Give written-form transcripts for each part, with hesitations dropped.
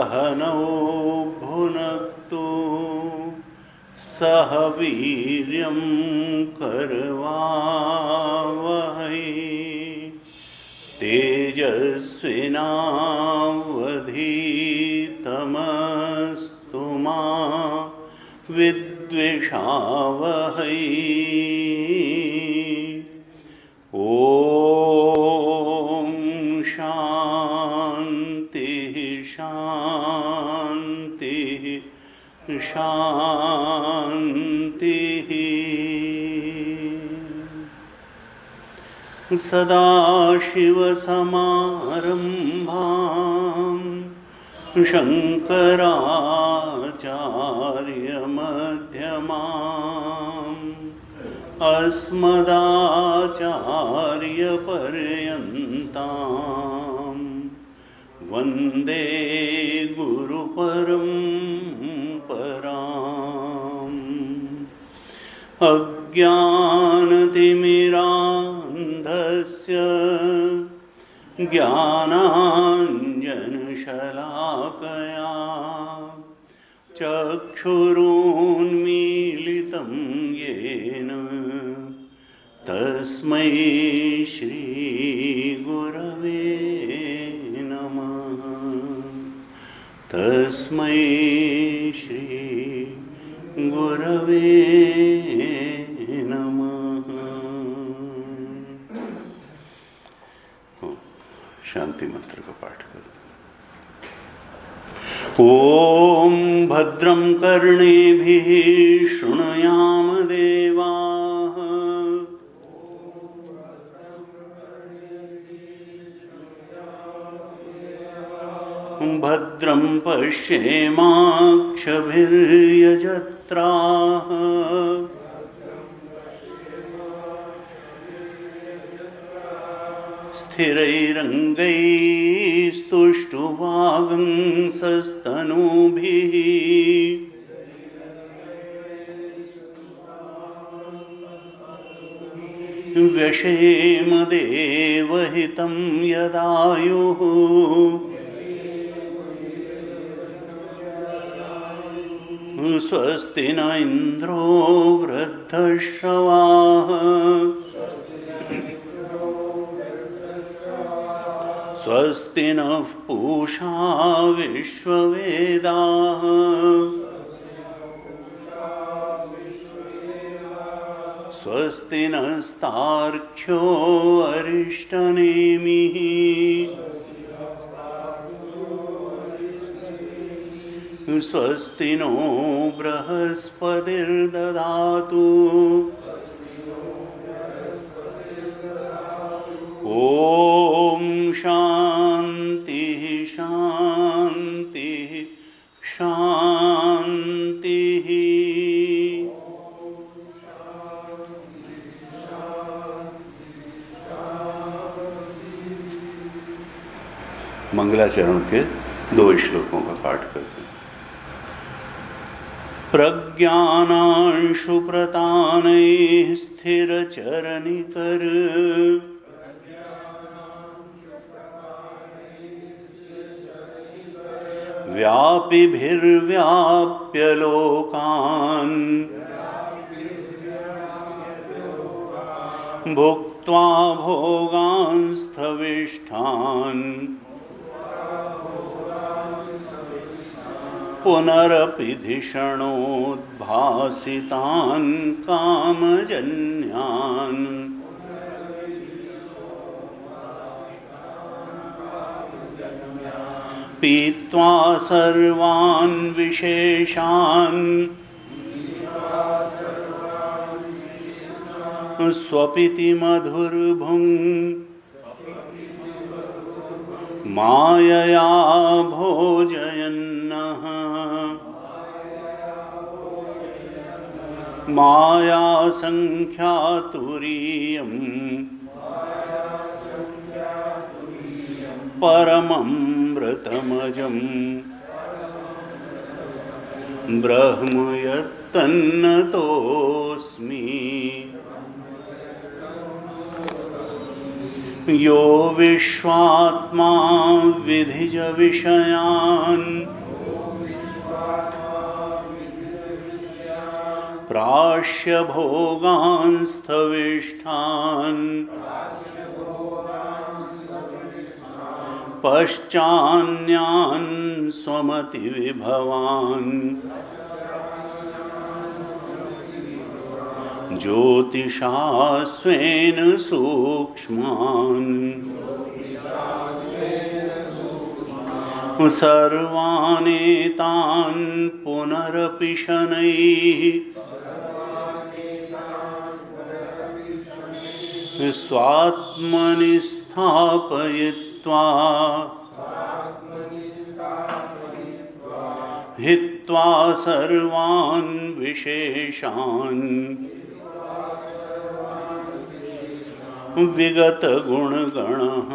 सहनौ भुनक्तु सह वीर्यं करवावहै तेजस्विनावधीतमस्तु मा विद्विषावहै। ॐ शान्तिः शान्तिः शान्तिः। सदाशिवसमारम्भां शङ्कराचार्यमध्यमाम् अस्मदाचार्यपर्यन्तां वन्दे गुरुपरम्पराम्। अज्ञानतिमिरान्धस्य ज्ञानाञ्जनशलाकया चक्षुरुन्मीलितं येन तस्मै श्रीगुरवे नमः। तस्मै श्रीगुरवे नमः। शांति मंत्र का पाठ करो। ओम भद्रं कर्णेभिः शृणुयाम देवाः भद्रं पश्येमाक्षभिर्यजत्राः स्थिरैरङ्गैस्तुष्टुवागंसस्तनूभिः व्यशेम देवहितं यदायुः स्वस्ति न इन्द्रो वृद्धश्रवाः स्वस्ति नः पूषा विश्ववेदाः स्वस्ति नस्तार्क्ष्यो अरिष्टनेमिः स्वस्ति नो बृहस्पतिर्ददातु ॐ शान्तिः शान्तिः शान्तिः। मंगलाचरण के 2 श्लोकों का पाठ करते हैं। प्रज्ञानांशु प्रतानैः स्थिरचरनिकर व्यापिभिर्व्याप्य लोकान् भुक्त्वा भोगांस्थविष्ठान् पुनरपि धिषणोद्भासितान् कामजन्यान् पीत्वा सर्वान् विशेषान् स्वपिति मधुर्भुङ् मायया भोजयन्नः माया संख्यातुरीयम् परममृतमजम् ब्रह्म यत्तन्नतोऽस्मि यो विश्वात्मा विधिज विषयान् प्राश्य भोगांस्तविष्ठान् पश्चान्यान् स्वमतिविभवान् ज्योतिषा स्वेन सूक्ष्मान् सर्वानेतान् पुनरपि शनैः स्वात्मनि स्थापयित्वा हित्वा सर्वान् विशेषान् विगतगुणगणः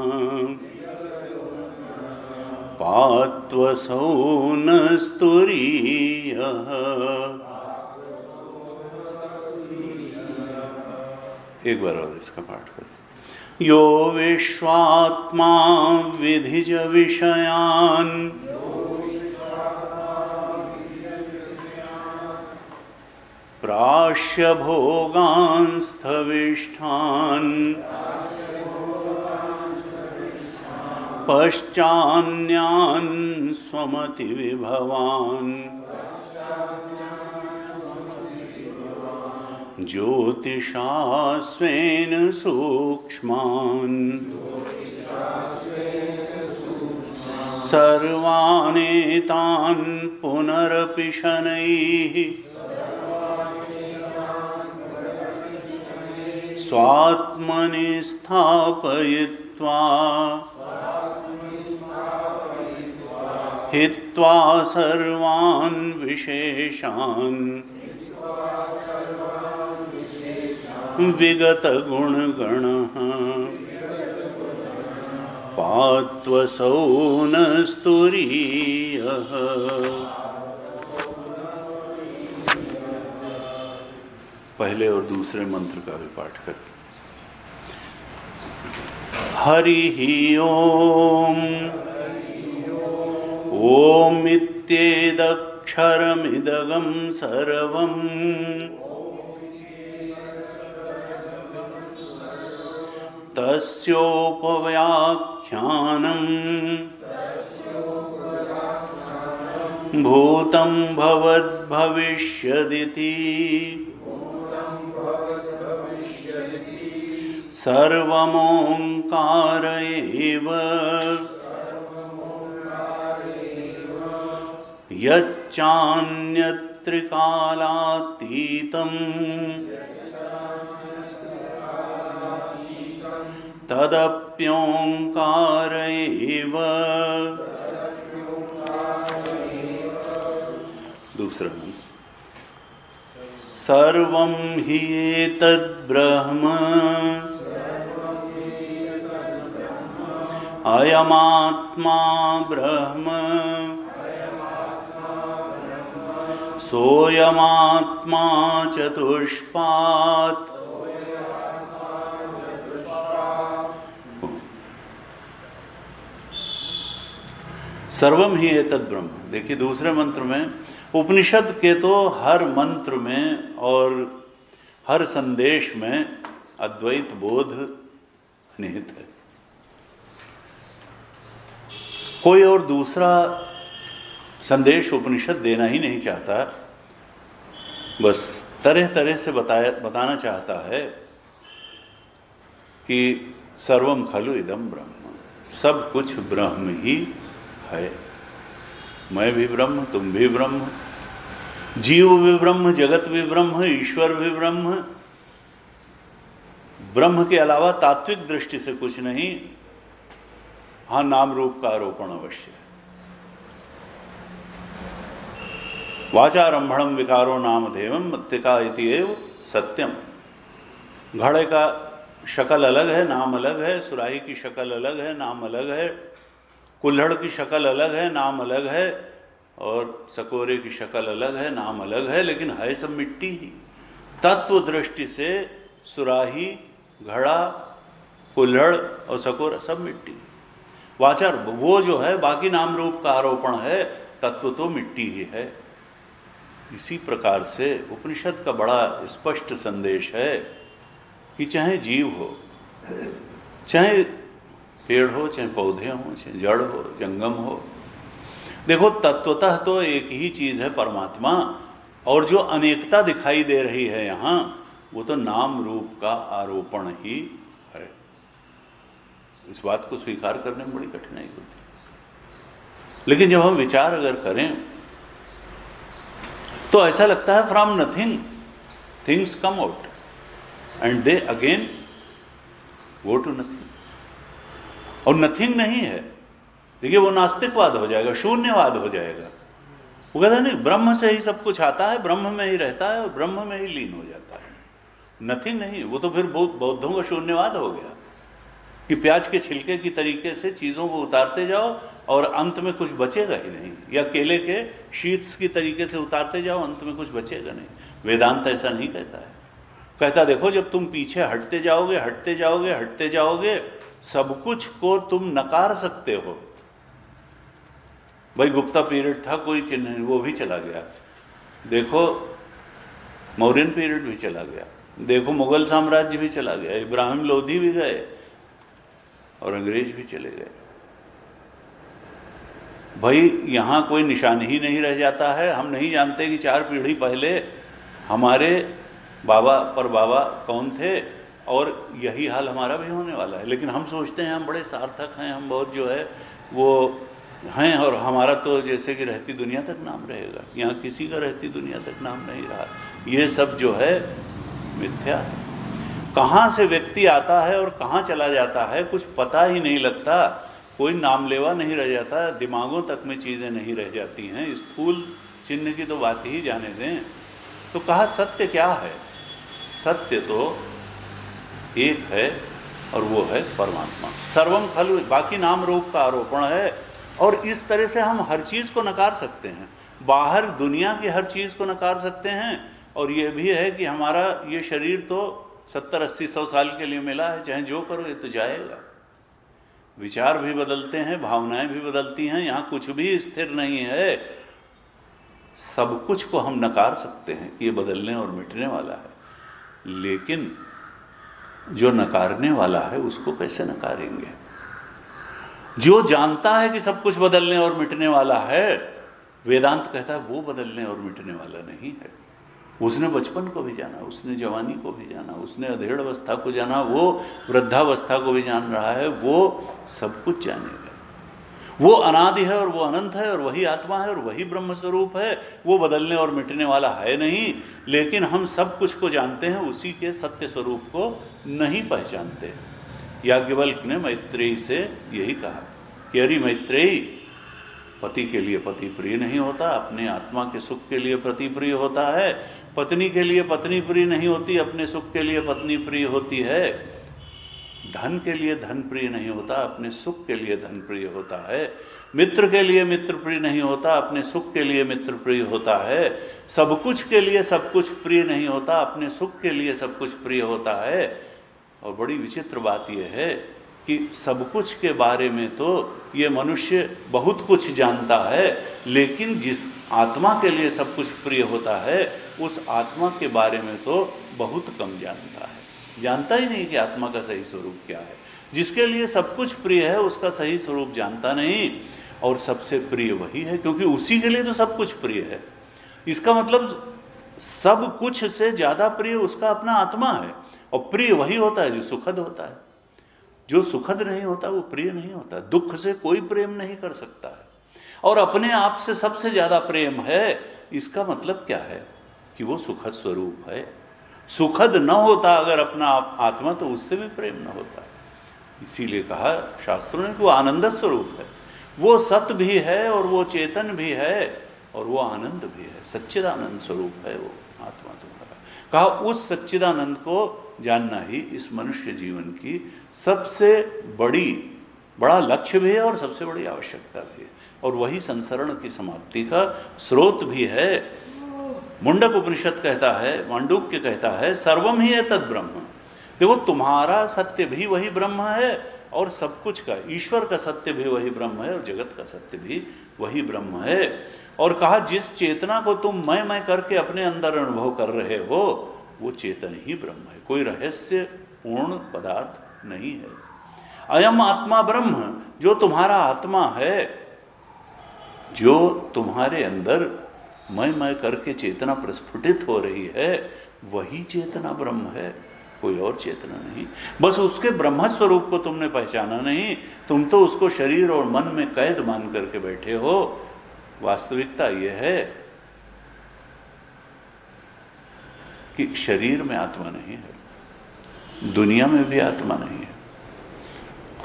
पात्वसौ न स्तुरीयः। एक बार और इसका पाठ करें। यो विश्वात्मा विधिज विषयान् प्राश्य भोगांस्थविष्ठान् पश्चान्यान् स्वमतिविभवान् ज्योतिषा स्वेन सूक्ष्मान् सर्वानेतान् पुनरपि शनैः स्वात्मनि स्थापयित्वा हित्वा सर्वान् विशेषान् विगतगुणगणः पात्वसौ न स्तुरीयः। पहले और दूसरे मंत्र का भी पाठ कर। हरि ओम ओम इत्येदक्षरमिदगं सर्वम् तस्योपव्याख्यानम् भूतं भवद्भविष्यदिति सर्वमोंकार एव यच्चान्यत्रिकालातीतं तदप्योंकार एव। दूसरा सर्वं हि एतद् ब्रह्म अयमात्मा ब्रह्म सोयमात्मा चतुष्पात्। सर्वम ही एतद् ब्रह्म। देखिए दूसरे मंत्र में उपनिषद के तो हर मंत्र में और हर संदेश में अद्वैत बोध निहित है। कोई और दूसरा संदेश उपनिषद देना ही नहीं चाहता, बस तरह तरह से बताना चाहता है कि सर्वम खलु इदम ब्रह्म, सब कुछ ब्रह्म ही है। मैं भी ब्रह्म, तुम भी ब्रह्म, जीव भी ब्रह्म, जगत भी ब्रह्म, ईश्वर भी ब्रह्म। ब्रह्म के अलावा तात्विक दृष्टि से कुछ नहीं। हाँ, नाम रूप का आरोपण अवश्य है। वाचारंभणम विकारो नामधेयम मत्तिका इति एव सत्यम। घड़े का शक्ल अलग है, नाम अलग है। सुराही की शक्ल अलग है, नाम अलग है। कुल्हड़ की शक्ल अलग है, नाम अलग है। और सकोरे की शक्ल अलग है, नाम अलग है, लेकिन है सब मिट्टी ही। तत्व दृष्टि से सुराही, घड़ा, कुल्हड़ और सकोरा सब मिट्टी। वाचार वो जो है बाकी नाम रूप का आरोपण है, तत्व तो मिट्टी ही है। इसी प्रकार से उपनिषद का बड़ा स्पष्ट संदेश है कि चाहे जीव हो, चाहे पेड़ हो, चाहे पौधे हो, चाहे जड़ हो, जंगम हो, देखो तत्वतः तो एक ही चीज़ है परमात्मा, और जो अनेकता दिखाई दे रही है यहाँ वो तो नाम रूप का आरोपण ही है। इस बात को स्वीकार करने में बड़ी कठिनाई होती है, लेकिन जब हम विचार अगर करें तो ऐसा लगता है from nothing things come out and they again go to nothing. और नथिंग नहीं है, देखिए वो नास्तिकवाद हो जाएगा, शून्यवाद हो जाएगा। वो कहता है नहीं, ब्रह्म से ही सब कुछ आता है, ब्रह्म में ही रहता है और ब्रह्म में ही लीन हो जाता है। नथिंग नहीं, वो तो फिर बौद्धों का शून्यवाद हो गया कि प्याज के छिलके की तरीके से चीज़ों को उतारते जाओ और अंत में कुछ बचेगा ही नहीं, या केले के शीट्स की तरीके से उतारते जाओ, अंत में कुछ बचेगा नहीं। वेदांत ऐसा नहीं कहता है, कहता देखो जब तुम पीछे हटते जाओगे हटते जाओगे हटते जाओगे, सब कुछ को तुम नकार सकते हो। भाई गुप्ता पीरियड था, कोई चिन्ह, वो भी चला गया। देखो मौर्यन पीरियड भी चला गया, देखो मुगल साम्राज्य भी चला गया, इब्राहिम लोधी भी गए और अंग्रेज भी चले गए। भाई यहाँ कोई निशान ही नहीं रह जाता है। हम नहीं जानते कि 4 पीढ़ी पहले हमारे बाबा पर बाबा कौन थे, और यही हाल हमारा भी होने वाला है। लेकिन हम सोचते हैं हम बड़े सार्थक हैं, हम बहुत जो है वो हैं, और हमारा तो जैसे कि रहती दुनिया तक नाम रहेगा। यहाँ किसी का रहती दुनिया तक नाम नहीं रहा। ये सब जो है मिथ्या है। कहाँ से व्यक्ति आता है और कहाँ चला जाता है कुछ पता ही नहीं लगता, कोई नामलेवा नहीं रह जाता, दिमागों तक में चीज़ें नहीं रह जाती हैं। स्थूल चिन्ह की तो बात ही जाने दें। तो कहा सत्य क्या है? सत्य तो एक है और वो है परमात्मा। सर्वम खलु, बाकी नाम रूप का आरोपण है। और इस तरह से हम हर चीज़ को नकार सकते हैं, बाहर दुनिया की हर चीज़ को नकार सकते हैं। और ये भी है कि हमारा ये शरीर तो 70, 80, 100 साल के लिए मिला है, चाहे जो करो ये तो जाएगा। विचार भी बदलते हैं, भावनाएं भी बदलती हैं, यहाँ कुछ भी स्थिर नहीं है। सब कुछ को हम नकार सकते हैं कि ये बदलने और मिटने वाला है, लेकिन जो नकारने वाला है उसको कैसे नकारेंगे? जो जानता है कि सब कुछ बदलने और मिटने वाला है, वेदांत कहता है वो बदलने और मिटने वाला नहीं है। उसने बचपन को भी जाना, उसने जवानी को भी जाना, उसने अधेड़ अवस्था को जाना, वो वृद्धावस्था को भी जान रहा है, वो सब कुछ जानेगा। वो अनादि है और वो अनंत है और वही आत्मा है और वही ब्रह्म स्वरूप है। वो बदलने और मिटने वाला है नहीं, लेकिन हम सब कुछ को जानते हैं, उसी के सत्य स्वरूप को नहीं पहचानते। याज्ञवल्क्य ने मैत्रेयी से यही कहा कि अरे मैत्रेयी, पति के लिए पति प्रिय नहीं होता, अपने आत्मा के सुख के लिए पति प्रिय होता है। पत्नी के लिए पत्नी प्रिय नहीं होती, अपने सुख के लिए पत्नी प्रिय होती है। धन के लिए धन प्रिय नहीं होता, अपने सुख के लिए धन प्रिय होता है। मित्र के लिए मित्र प्रिय नहीं होता, अपने सुख के लिए मित्र प्रिय होता है। सब कुछ के लिए सब कुछ प्रिय नहीं होता, अपने सुख के लिए सब कुछ प्रिय होता है। और बड़ी विचित्र बात यह है कि सब कुछ के बारे में तो ये मनुष्य बहुत कुछ जानता है, लेकिन जिस आत्मा के लिए सब कुछ प्रिय होता है उस आत्मा के बारे में तो बहुत कम जानता है। जानता ही नहीं कि आत्मा का सही स्वरूप क्या है। जिसके लिए सब कुछ प्रिय है उसका सही स्वरूप जानता नहीं, और सबसे प्रिय वही है क्योंकि उसी के लिए तो सब कुछ प्रिय है। इसका मतलब सब कुछ से ज़्यादा प्रिय उसका अपना आत्मा है, और प्रिय वही होता है जो सुखद होता है। जो सुखद नहीं होता वो प्रिय नहीं होता। दुख से कोई प्रेम नहीं कर सकता है, और अपने आप से सबसे ज़्यादा प्रेम है। इसका मतलब क्या है कि वो सुखद स्वरूप है। सुखद न होता अगर अपना आत्मा तो उससे भी प्रेम न होता। इसीलिए कहा शास्त्रों ने कि वो आनंद स्वरूप है, वो सत्य भी है और वो चेतन भी है और वो आनंद भी है। सच्चिदानंद स्वरूप है वो आत्मा तुम्हारा। कहा उस सच्चिदानंद को जानना ही इस मनुष्य जीवन की सबसे बड़ा लक्ष्य भी है और सबसे बड़ी आवश्यकता भी है, और वही संसरण की समाप्ति का स्रोत भी है। मुंडक उपनिषद कहता है, मांडूक्य कहता है, सर्वम ही एतद् ब्रह्म। देखो तुम्हारा सत्य भी वही ब्रह्म है, और सब कुछ का ईश्वर का सत्य भी वही ब्रह्म है, और जगत का सत्य भी वही ब्रह्म है। और कहा जिस चेतना को तुम मैं करके अपने अंदर अनुभव कर रहे हो वो चेतन ही ब्रह्म है, कोई रहस्य पूर्ण पदार्थ नहीं है। अयम आत्मा ब्रह्म, जो तुम्हारा आत्मा है, जो तुम्हारे अंदर मैं करके चेतना प्रस्फुटित हो रही है, वही चेतना ब्रह्म है, कोई और चेतना नहीं। बस उसके ब्रह्म स्वरूप को तुमने पहचाना नहीं, तुम तो उसको शरीर और मन में कैद मान करके बैठे हो। वास्तविकता यह है कि शरीर में आत्मा नहीं है, दुनिया में भी आत्मा नहीं है।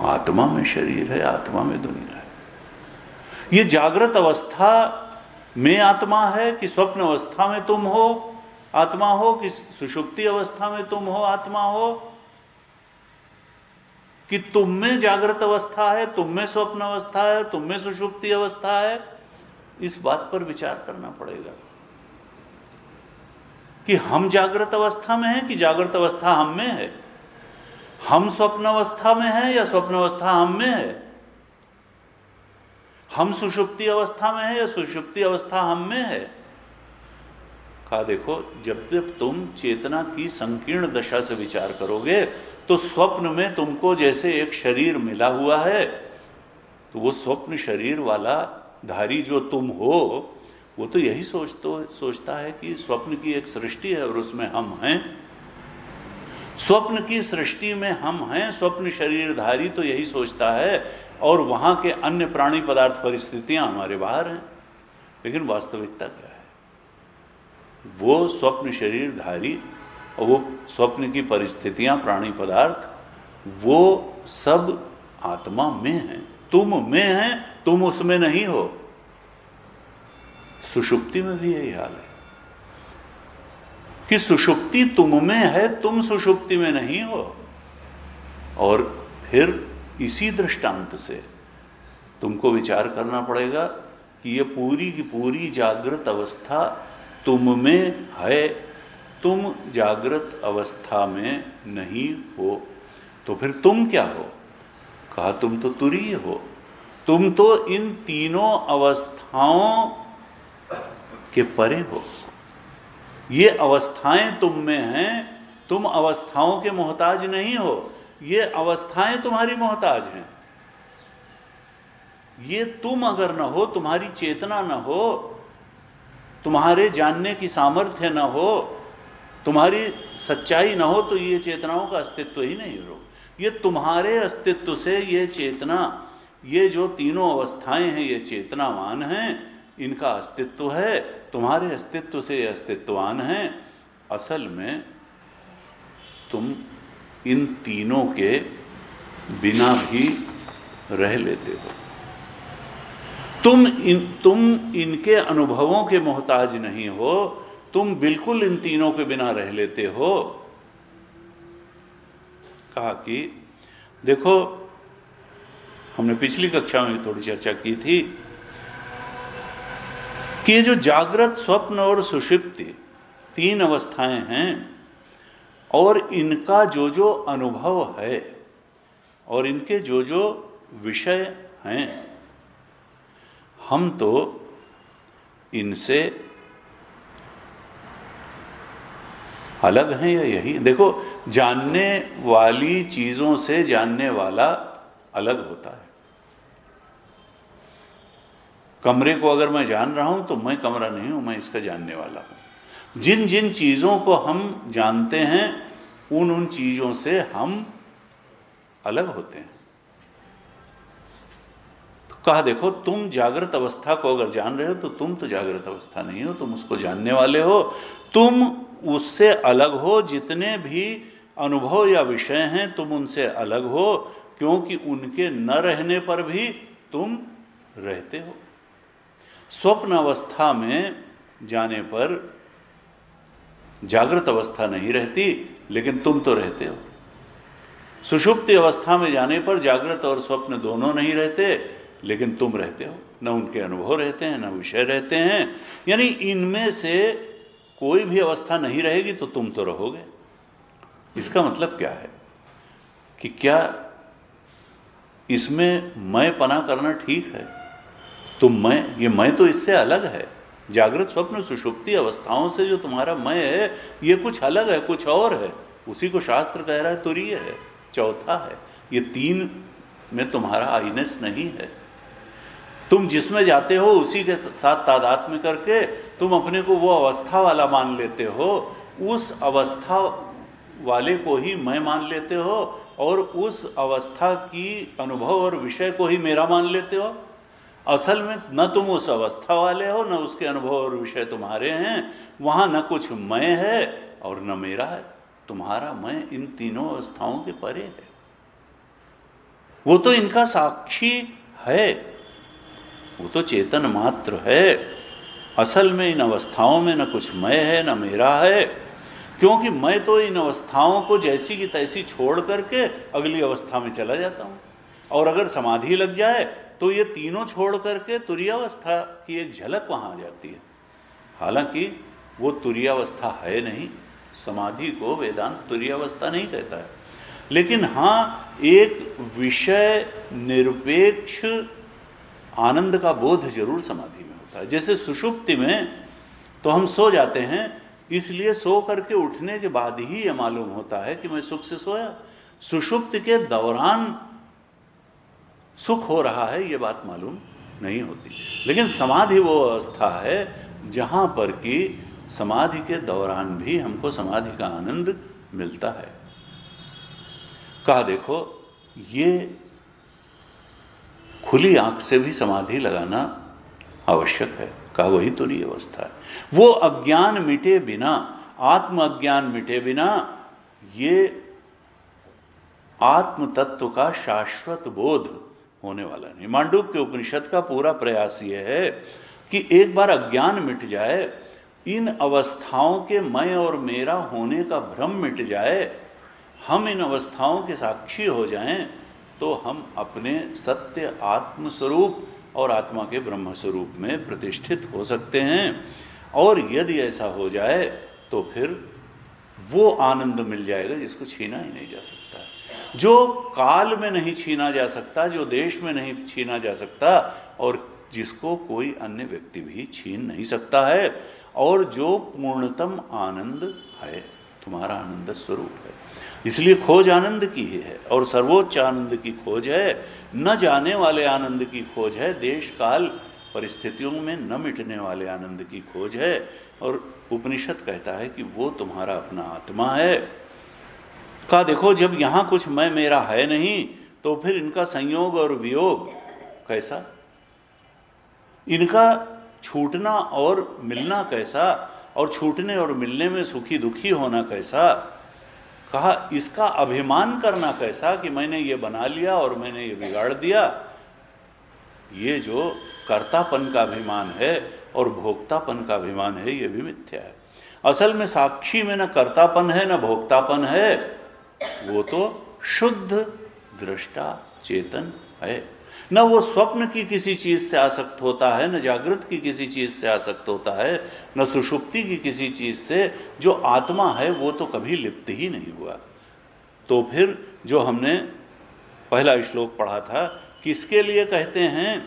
आत्मा में शरीर है, आत्मा में दुनिया है। ये जागृत अवस्था में आत्मा है कि स्वप्न अवस्था में तुम हो आत्मा हो, कि सुषुप्ति अवस्था में तुम हो आत्मा हो, कि तुम में जागृत अवस्था है, तुम में स्वप्न अवस्था है, तुम में सुषुप्ति अवस्था है, इस बात पर विचार करना पड़ेगा कि हम जागृत अवस्था में हैं कि जागृत अवस्था हम में है, हम स्वप्न अवस्था में है या स्वप्न अवस्था हम में है, हम सुषुप्ति अवस्था में है या सुषुप्ति अवस्था हम में है। कहा देखो, जब तक तुम चेतना की संकीर्ण दशा से विचार करोगे तो स्वप्न में तुमको जैसे एक शरीर मिला हुआ है, तो वो स्वप्न शरीर वाला धारी जो तुम हो, वो तो यही सोचता है कि स्वप्न की एक सृष्टि है और उसमें हम हैं। स्वप्न की सृष्टि में हम हैं, स्वप्न शरीरधारी तो यही सोचता है, और वहाँ के अन्य प्राणी पदार्थ परिस्थितियाँ हमारे बाहर हैं। लेकिन वास्तविकता क्या है? वो स्वप्न शरीरधारी और वो स्वप्न की परिस्थितियाँ, प्राणी पदार्थ, वो सब आत्मा में हैं, तुम में हैं, तुम उसमें नहीं हो। सुषुप्ति में भी यही हाल है कि सुषुप्ति तुम में है, तुम सुषुप्ति में नहीं हो। और फिर इसी दृष्टांत से तुमको विचार करना पड़ेगा कि ये पूरी की पूरी जागृत अवस्था तुम में है, तुम जागृत अवस्था में नहीं हो। तो फिर तुम क्या हो? कहा तुम तो तुरीय हो, तुम तो इन तीनों अवस्थाओं के परे हो। ये अवस्थाएं तुम में हैं, तुम अवस्थाओं के मोहताज नहीं हो, ये अवस्थाएं तुम्हारी मोहताज हैं। ये तुम अगर न हो, तुम्हारी चेतना न हो, तुम्हारे जानने की सामर्थ्य न हो, तुम्हारी सच्चाई न हो, तो ये चेतनाओं का अस्तित्व ही नहीं हो। ये तुम्हारे अस्तित्व से ये चेतना, ये जो तीनों अवस्थाएं हैं, ये चेतनावान हैं, इनका अस्तित्व है। तुम्हारे अस्तित्व से ये अस्तित्ववान हैं। असल में तुम इन तीनों के बिना भी रह लेते हो। तुम इनके अनुभवों के मोहताज नहीं हो, तुम बिल्कुल इन तीनों के बिना रह लेते हो। कहा कि देखो, हमने पिछली कक्षा में थोड़ी चर्चा की थी कि ये जो जागृत, स्वप्न और सुषुप्ति तीन अवस्थाएं हैं, और इनका जो जो अनुभव है और इनके जो जो विषय हैं, हम तो इनसे अलग हैं या यही? देखो, जानने वाली चीज़ों से जानने वाला अलग होता है। कमरे को अगर मैं जान रहा हूं तो मैं कमरा नहीं हूं, मैं इसका जानने वाला हूं। जिन जिन चीज़ों को हम जानते हैं, उन चीज़ों से हम अलग होते हैं। तो कहा देखो, तुम जागृत अवस्था को अगर जान रहे हो तो तुम तो जागृत अवस्था नहीं हो, तुम उसको जानने वाले हो। तुम उससे अलग हो, जितने भी अनुभव या विषय हैं तुम उनसे अलग हो, क्योंकि उनके न रहने पर भी तुम रहते हो। स्वप्न अवस्था में जाने पर जागृत अवस्था नहीं रहती, लेकिन तुम तो रहते हो। सुषुप्ति अवस्था में जाने पर जागृत और स्वप्न दोनों नहीं रहते, लेकिन तुम रहते हो। न उनके अनुभव रहते हैं, न विषय रहते हैं। यानी इनमें से कोई भी अवस्था नहीं रहेगी तो तुम तो रहोगे। इसका मतलब क्या है कि क्या इसमें मैं पना करना ठीक है? तो मैं तो इससे अलग है। जागृत स्वप्न सुषुप्ति अवस्थाओं से जो तुम्हारा मैं है ये कुछ अलग है, कुछ और है। उसी को शास्त्र कह रहा है तुरीय है, चौथा है। ये तीन में तुम्हारा आईनेस नहीं है। तुम जिसमें जाते हो उसी के साथ तादात्म्य करके तुम अपने को वो अवस्था वाला मान लेते हो, उस अवस्था वाले को ही मैं मान लेते हो और उस अवस्था की अनुभव और विषय को ही मेरा मान लेते हो। असल में न तुम उस अवस्था वाले हो, न उसके अनुभव और विषय तुम्हारे हैं। वहाँ न कुछ मैं है और न मेरा है। तुम्हारा मैं इन तीनों अवस्थाओं के परे है। वो तो इनका साक्षी है, वो तो चेतन मात्र है। असल में इन अवस्थाओं में न कुछ मैं है न मेरा है, क्योंकि मैं तो इन अवस्थाओं को जैसी की तैसी छोड़ करके अगली अवस्था में चला जाता हूँ। और अगर समाधि लग जाए तो ये तीनों छोड़ करके तुरीयावस्था की एक झलक वहाँ आ जाती है। हालांकि वो तुरीयावस्था है नहीं, समाधि को वेदांत तुरीयावस्था नहीं कहता है। लेकिन हाँ, एक विषय निरपेक्ष आनंद का बोध जरूर समाधि में होता है। जैसे सुषुप्ति में तो हम सो जाते हैं, इसलिए सो करके उठने के बाद ही ये मालूम होता है कि मैं सुख से सोया। सुषुप्ति के दौरान सुख हो रहा है ये बात मालूम नहीं होती। लेकिन समाधि वो अवस्था है जहाँ पर कि समाधि के दौरान भी हमको समाधि का आनंद मिलता है। कहा देखो, ये खुली आंख से भी समाधि लगाना आवश्यक है। कहा वही तुरीय अवस्था है। वो अज्ञान मिटे बिना, आत्म अज्ञान मिटे बिना ये आत्म तत्व का शाश्वत बोध होने वाला नहीं। मांडूक्य के उपनिषद का पूरा प्रयास ये है कि एक बार अज्ञान मिट जाए, इन अवस्थाओं के मैं और मेरा होने का भ्रम मिट जाए, हम इन अवस्थाओं के साक्षी हो जाएं, तो हम अपने सत्य आत्म स्वरूप और आत्मा के ब्रह्म स्वरूप में प्रतिष्ठित हो सकते हैं। और यदि ऐसा हो जाए तो फिर वो आनंद मिल जाएगा जिसको छीना ही नहीं जा सकता, जो काल में नहीं छीना जा सकता, जो देश में नहीं छीना जा सकता, और जिसको कोई अन्य व्यक्ति भी छीन नहीं सकता है, और जो पूर्णतम आनंद है, तुम्हारा आनंद स्वरूप है। इसलिए खोज आनंद की ही है और सर्वोच्च आनंद की खोज है, न जाने वाले आनंद की खोज है, देश काल परिस्थितियों में न मिटने वाले आनंद की खोज है। और उपनिषद कहता है कि वो तुम्हारा अपना आत्मा है। कहा देखो, जब यहाँ कुछ मैं मेरा है नहीं तो फिर इनका संयोग और वियोग कैसा, इनका छूटना और मिलना कैसा, और छूटने और मिलने में सुखी दुखी होना कैसा। कहा इसका अभिमान करना कैसा कि मैंने ये बना लिया और मैंने ये बिगाड़ दिया। ये जो कर्तापन का अभिमान है और भोक्तापन का अभिमान है, ये भी मिथ्या है। असल में साक्षी में न कर्तापन है न भोक्तापन है, वो तो शुद्ध दृष्टा चेतन है। न वो स्वप्न की किसी चीज से आसक्त होता है, न जागृत की किसी चीज से आसक्त होता है, न सुषुप्ति की किसी चीज से। जो आत्मा है वो तो कभी लिप्त ही नहीं हुआ। तो फिर जो हमने पहला श्लोक पढ़ा था, किसके लिए कहते हैं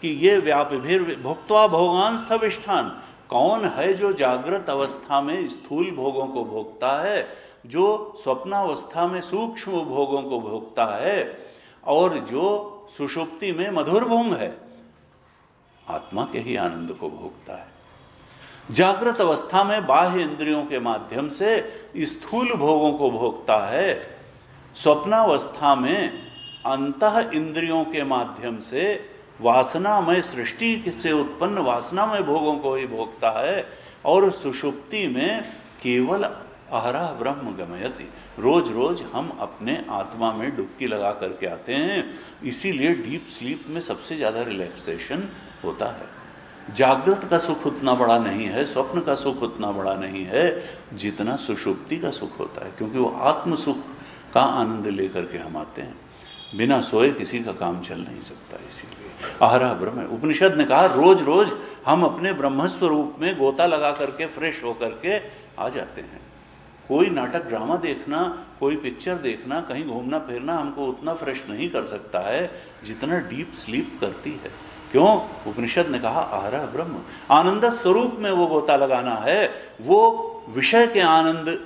कि ये व्यापिभिर भुक्त्वा भोगांस्तविष्ठान, कौन है जो जागृत अवस्था में स्थूल भोगों को भोगता है, जो स्वप्नावस्था में सूक्ष्म भोगों को भोगता है, और जो सुषुप्ति में मधुर भोग है, आत्मा के ही आनंद को भोगता है। जागृत अवस्था में बाह्य इंद्रियों के माध्यम से स्थूल भोगों को भोगता है, स्वप्नावस्था में अंतः इंद्रियों के माध्यम से वासनामय सृष्टि से उत्पन्न वासनामय भोगों को ही भोगता है, और सुषुप्ति में केवल अहरह ब्रह्म गमयति, रोज रोज हम अपने आत्मा में डुबकी लगा करके आते हैं। इसीलिए डीप स्लीप में सबसे ज़्यादा रिलैक्सेशन होता है। जागृत का सुख उतना बड़ा नहीं है, स्वप्न का सुख उतना बड़ा नहीं है जितना सुषुप्ति का सुख होता है, क्योंकि वो आत्म सुख का आनंद लेकर के हम आते हैं। बिना सोए किसी का काम चल नहीं सकता, इसीलिए अहरह ब्रह्म। उपनिषद ने कहा रोज रोज हम अपने ब्रह्मस्वरूप में गोता लगा करके फ्रेश होकर के आ जाते हैं। कोई नाटक ड्रामा देखना, कोई पिक्चर देखना, कहीं घूमना फिरना हमको उतना फ्रेश नहीं कर सकता है जितना डीप स्लीप करती है। क्यों? उपनिषद ने कहा आहरः ब्रह्म, आनंद स्वरूप में वो गोता लगाना है, वो विषय के आनंद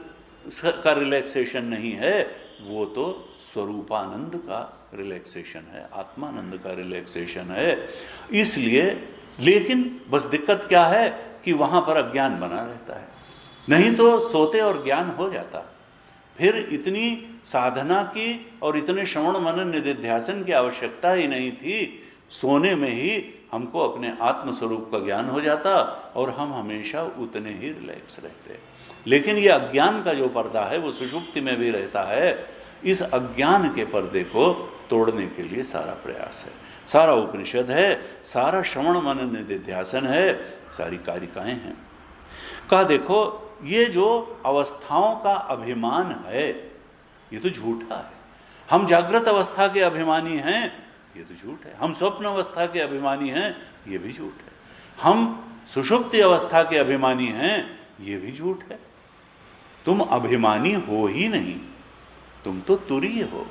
का रिलैक्सेशन नहीं है, वो तो स्वरूपानंद का रिलैक्सेशन है, आत्मानंद का रिलैक्सेशन है। इसलिए लेकिन बस दिक्कत क्या है कि वहां पर अज्ञान बना रहता है, नहीं तो सोते और ज्ञान हो जाता। फिर इतनी साधना की और इतने श्रवण मनन निधिध्यासन की आवश्यकता ही नहीं थी, सोने में ही हमको अपने आत्मस्वरूप का ज्ञान हो जाता और हम हमेशा उतने ही रिलैक्स रहते। लेकिन ये अज्ञान का जो पर्दा है वो सुषुप्ति में भी रहता है। इस अज्ञान के पर्दे को तोड़ने के लिए सारा प्रयास है, सारा उपनिषद है, सारा श्रवण मनन निधिध्यासन है, सारी कारिकाएं हैं। कहा देखो ये जो अवस्थाओं का अभिमान है ये तो झूठा है। हम जागृत अवस्था के अभिमानी हैं, ये तो झूठ है। हम स्वप्न अवस्था के अभिमानी हैं, ये भी झूठ है। हम सुषुप्ति अवस्था के अभिमानी हैं, ये भी झूठ है। तुम अभिमानी हो ही नहीं, तुम तो तुरीय हो,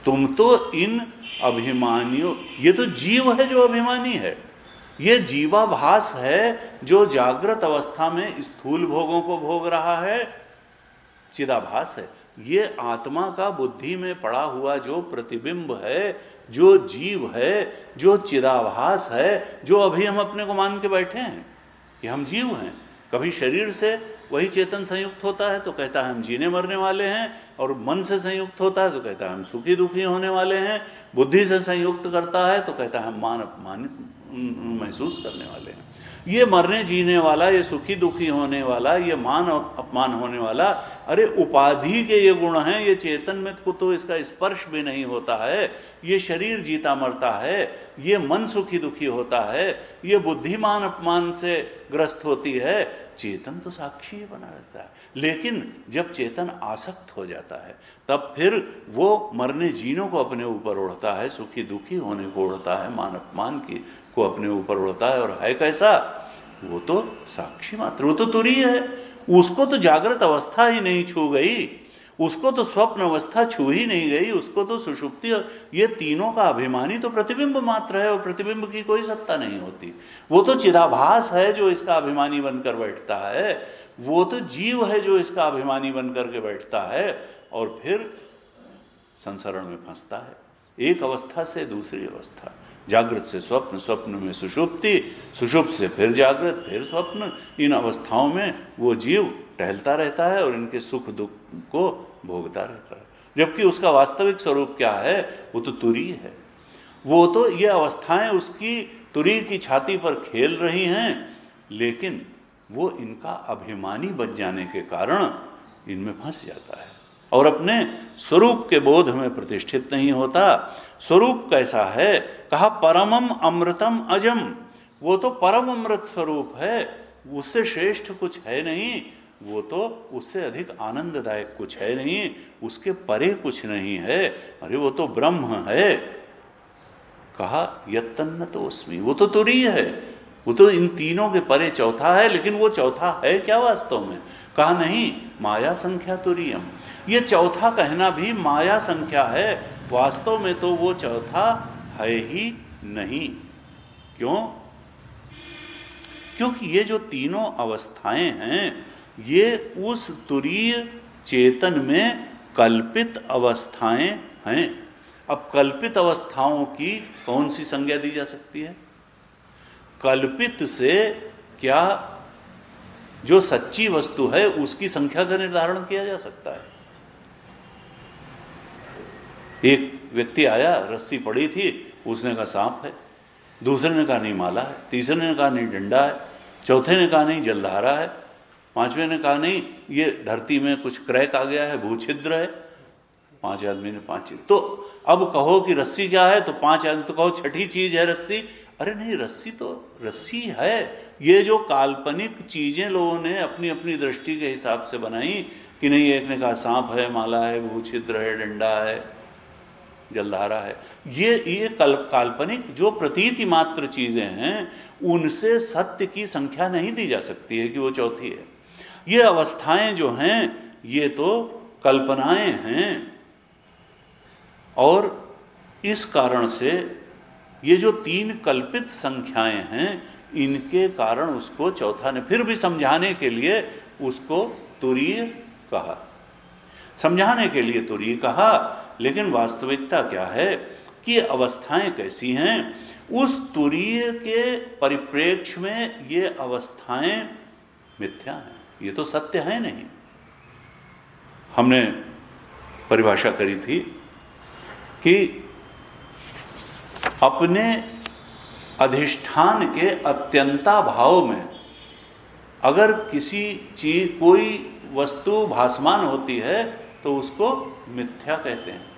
तुम तो इन अभिमानियों, ये तो जीव है जो अभिमानी है, ये जीवाभास है जो जागृत अवस्था में स्थूल भोगों को भोग रहा है, चिदाभास है। ये आत्मा का बुद्धि में पड़ा हुआ जो प्रतिबिंब है, जो जीव है, जो चिदाभास है, जो अभी हम अपने को मान के बैठे हैं कि हम जीव हैं। कभी शरीर से वही चेतन संयुक्त होता है तो कहता है हम जीने मरने वाले हैं, और मन से संयुक्त होता है तो कहता है हम सुखी दुखी होने वाले हैं, बुद्धि से संयुक्त करता है तो कहता है हम मान अपमानित महसूस करने वाले हैं। ये मरने जीने वाला, ये सुखी दुखी होने वाला, ये मान और अपमान होने वाला, अरे उपाधि के ये गुण हैं। ये चेतन में को तो इसका स्पर्श भी नहीं होता है, ये शरीर जीता मरता है, ये मन सुखी दुखी होता है, ये बुद्धिमान अपमान से ग्रस्त होती है। चेतन तो साक्षी ही बना रहता है। लेकिन जब चेतन आसक्त हो जाता है तब फिर वो मरने जीनों को अपने ऊपर उड़ता है, सुखी दुखी होने को उड़ता है, मान अपमान की को अपने ऊपर उड़ता है। और है कैसा? वो तो साक्षी मात्र, वो तो तुरीय है। उसको तो जागृत अवस्था ही नहीं छू गई, उसको तो स्वप्न अवस्था छू ही नहीं गई, उसको तो सुषुप्ति, ये तीनों का अभिमानी तो प्रतिबिंब मात्र है और प्रतिबिंब की कोई सत्ता नहीं होती। वो तो चिदाभास है जो इसका अभिमानी बनकर बैठता है, वो तो जीव है जो इसका अभिमानी बनकर के बैठता है और फिर संसरण में फंसता है, एक अवस्था से दूसरी अवस्था, जागृत से स्वप्न, स्वप्न में सुषुप्ति, सुषुप्त से फिर जागृत, फिर स्वप्न। इन अवस्थाओं में वो जीव टहलता रहता है और इनके सुख दुख को भोगता रहता है, जबकि उसका वास्तविक स्वरूप क्या है? वो तो तुरीय है। वो तो ये अवस्थाएं उसकी तुरीय की छाती पर खेल रही हैं, लेकिन वो इनका अभिमानी बन जाने के कारण इनमें फंस जाता है और अपने स्वरूप के बोध में प्रतिष्ठित नहीं होता। स्वरूप कैसा है? कहा परमम अमृतम अजम, वो तो परम अमृत स्वरूप है, उससे श्रेष्ठ कुछ है नहीं, वो तो उससे अधिक आनंददायक कुछ है नहीं, उसके परे कुछ नहीं है। अरे वो तो ब्रह्म है। कहा यत्तन्नतोस्मि, वो तो तुरीय है, वो तो इन तीनों के परे चौथा है। लेकिन वो चौथा है क्या वास्तव में? कहा नहीं, माया संख्या तुरीयम। ये चौथा कहना भी माया संख्या है, वास्तव में तो वो चौथा है ही नहीं। क्यों? क्योंकि ये जो तीनों अवस्थाएं हैं ये उस तुरीय चेतन में कल्पित अवस्थाएं हैं। अब कल्पित अवस्थाओं की कौन सी संज्ञा दी जा सकती है? कल्पित से क्या जो सच्ची वस्तु है उसकी संख्या का निर्धारण किया जा सकता है? एक व्यक्ति आया, रस्सी पड़ी थी, उसने कहा सांप है, दूसरे ने कहा नहीं माला है, तीसरे ने कहा नहीं डंडा है, चौथे ने कहा नहीं जलधारा है, पांचवें ने कहा नहीं ये धरती में कुछ क्रैक आ गया है, भूछिद्र है। पांच आदमी ने पांच चीज। तो अब कहो कि रस्सी क्या है, तो पांच आदमी तो कहो छठी चीज है रस्सी। अरे नहीं, रस्सी तो रस्सी है। ये जो काल्पनिक चीजें लोगों ने अपनी अपनी दृष्टि के हिसाब से बनाई कि नहीं, एक ने कहा सांप है, माला है, भूछिद्र है, डंडा है, जलधारा है, ये काल्पनिक जो प्रतीति मात्र चीजें हैं उनसे सत्य की संख्या नहीं दी जा सकती है कि वो चौथी है। ये अवस्थाएं जो हैं ये तो कल्पनाएं हैं और इस कारण से ये जो 3 कल्पित संख्याएं हैं, इनके कारण उसको चौथा ने फिर भी समझाने के लिए उसको तुरीय कहा, समझाने के लिए तुरीय कहा। लेकिन वास्तविकता क्या है कि अवस्थाएं कैसी हैं, उस तुरीय के परिप्रेक्ष्य में ये अवस्थाएं मिथ्या हैं, ये तो सत्य है नहीं। हमने परिभाषा करी थी कि अपने अधिष्ठान के अत्यंता भाव में अगर किसी चीज कोई वस्तु भासमान होती है तो उसको मिथ्या कहते हैं।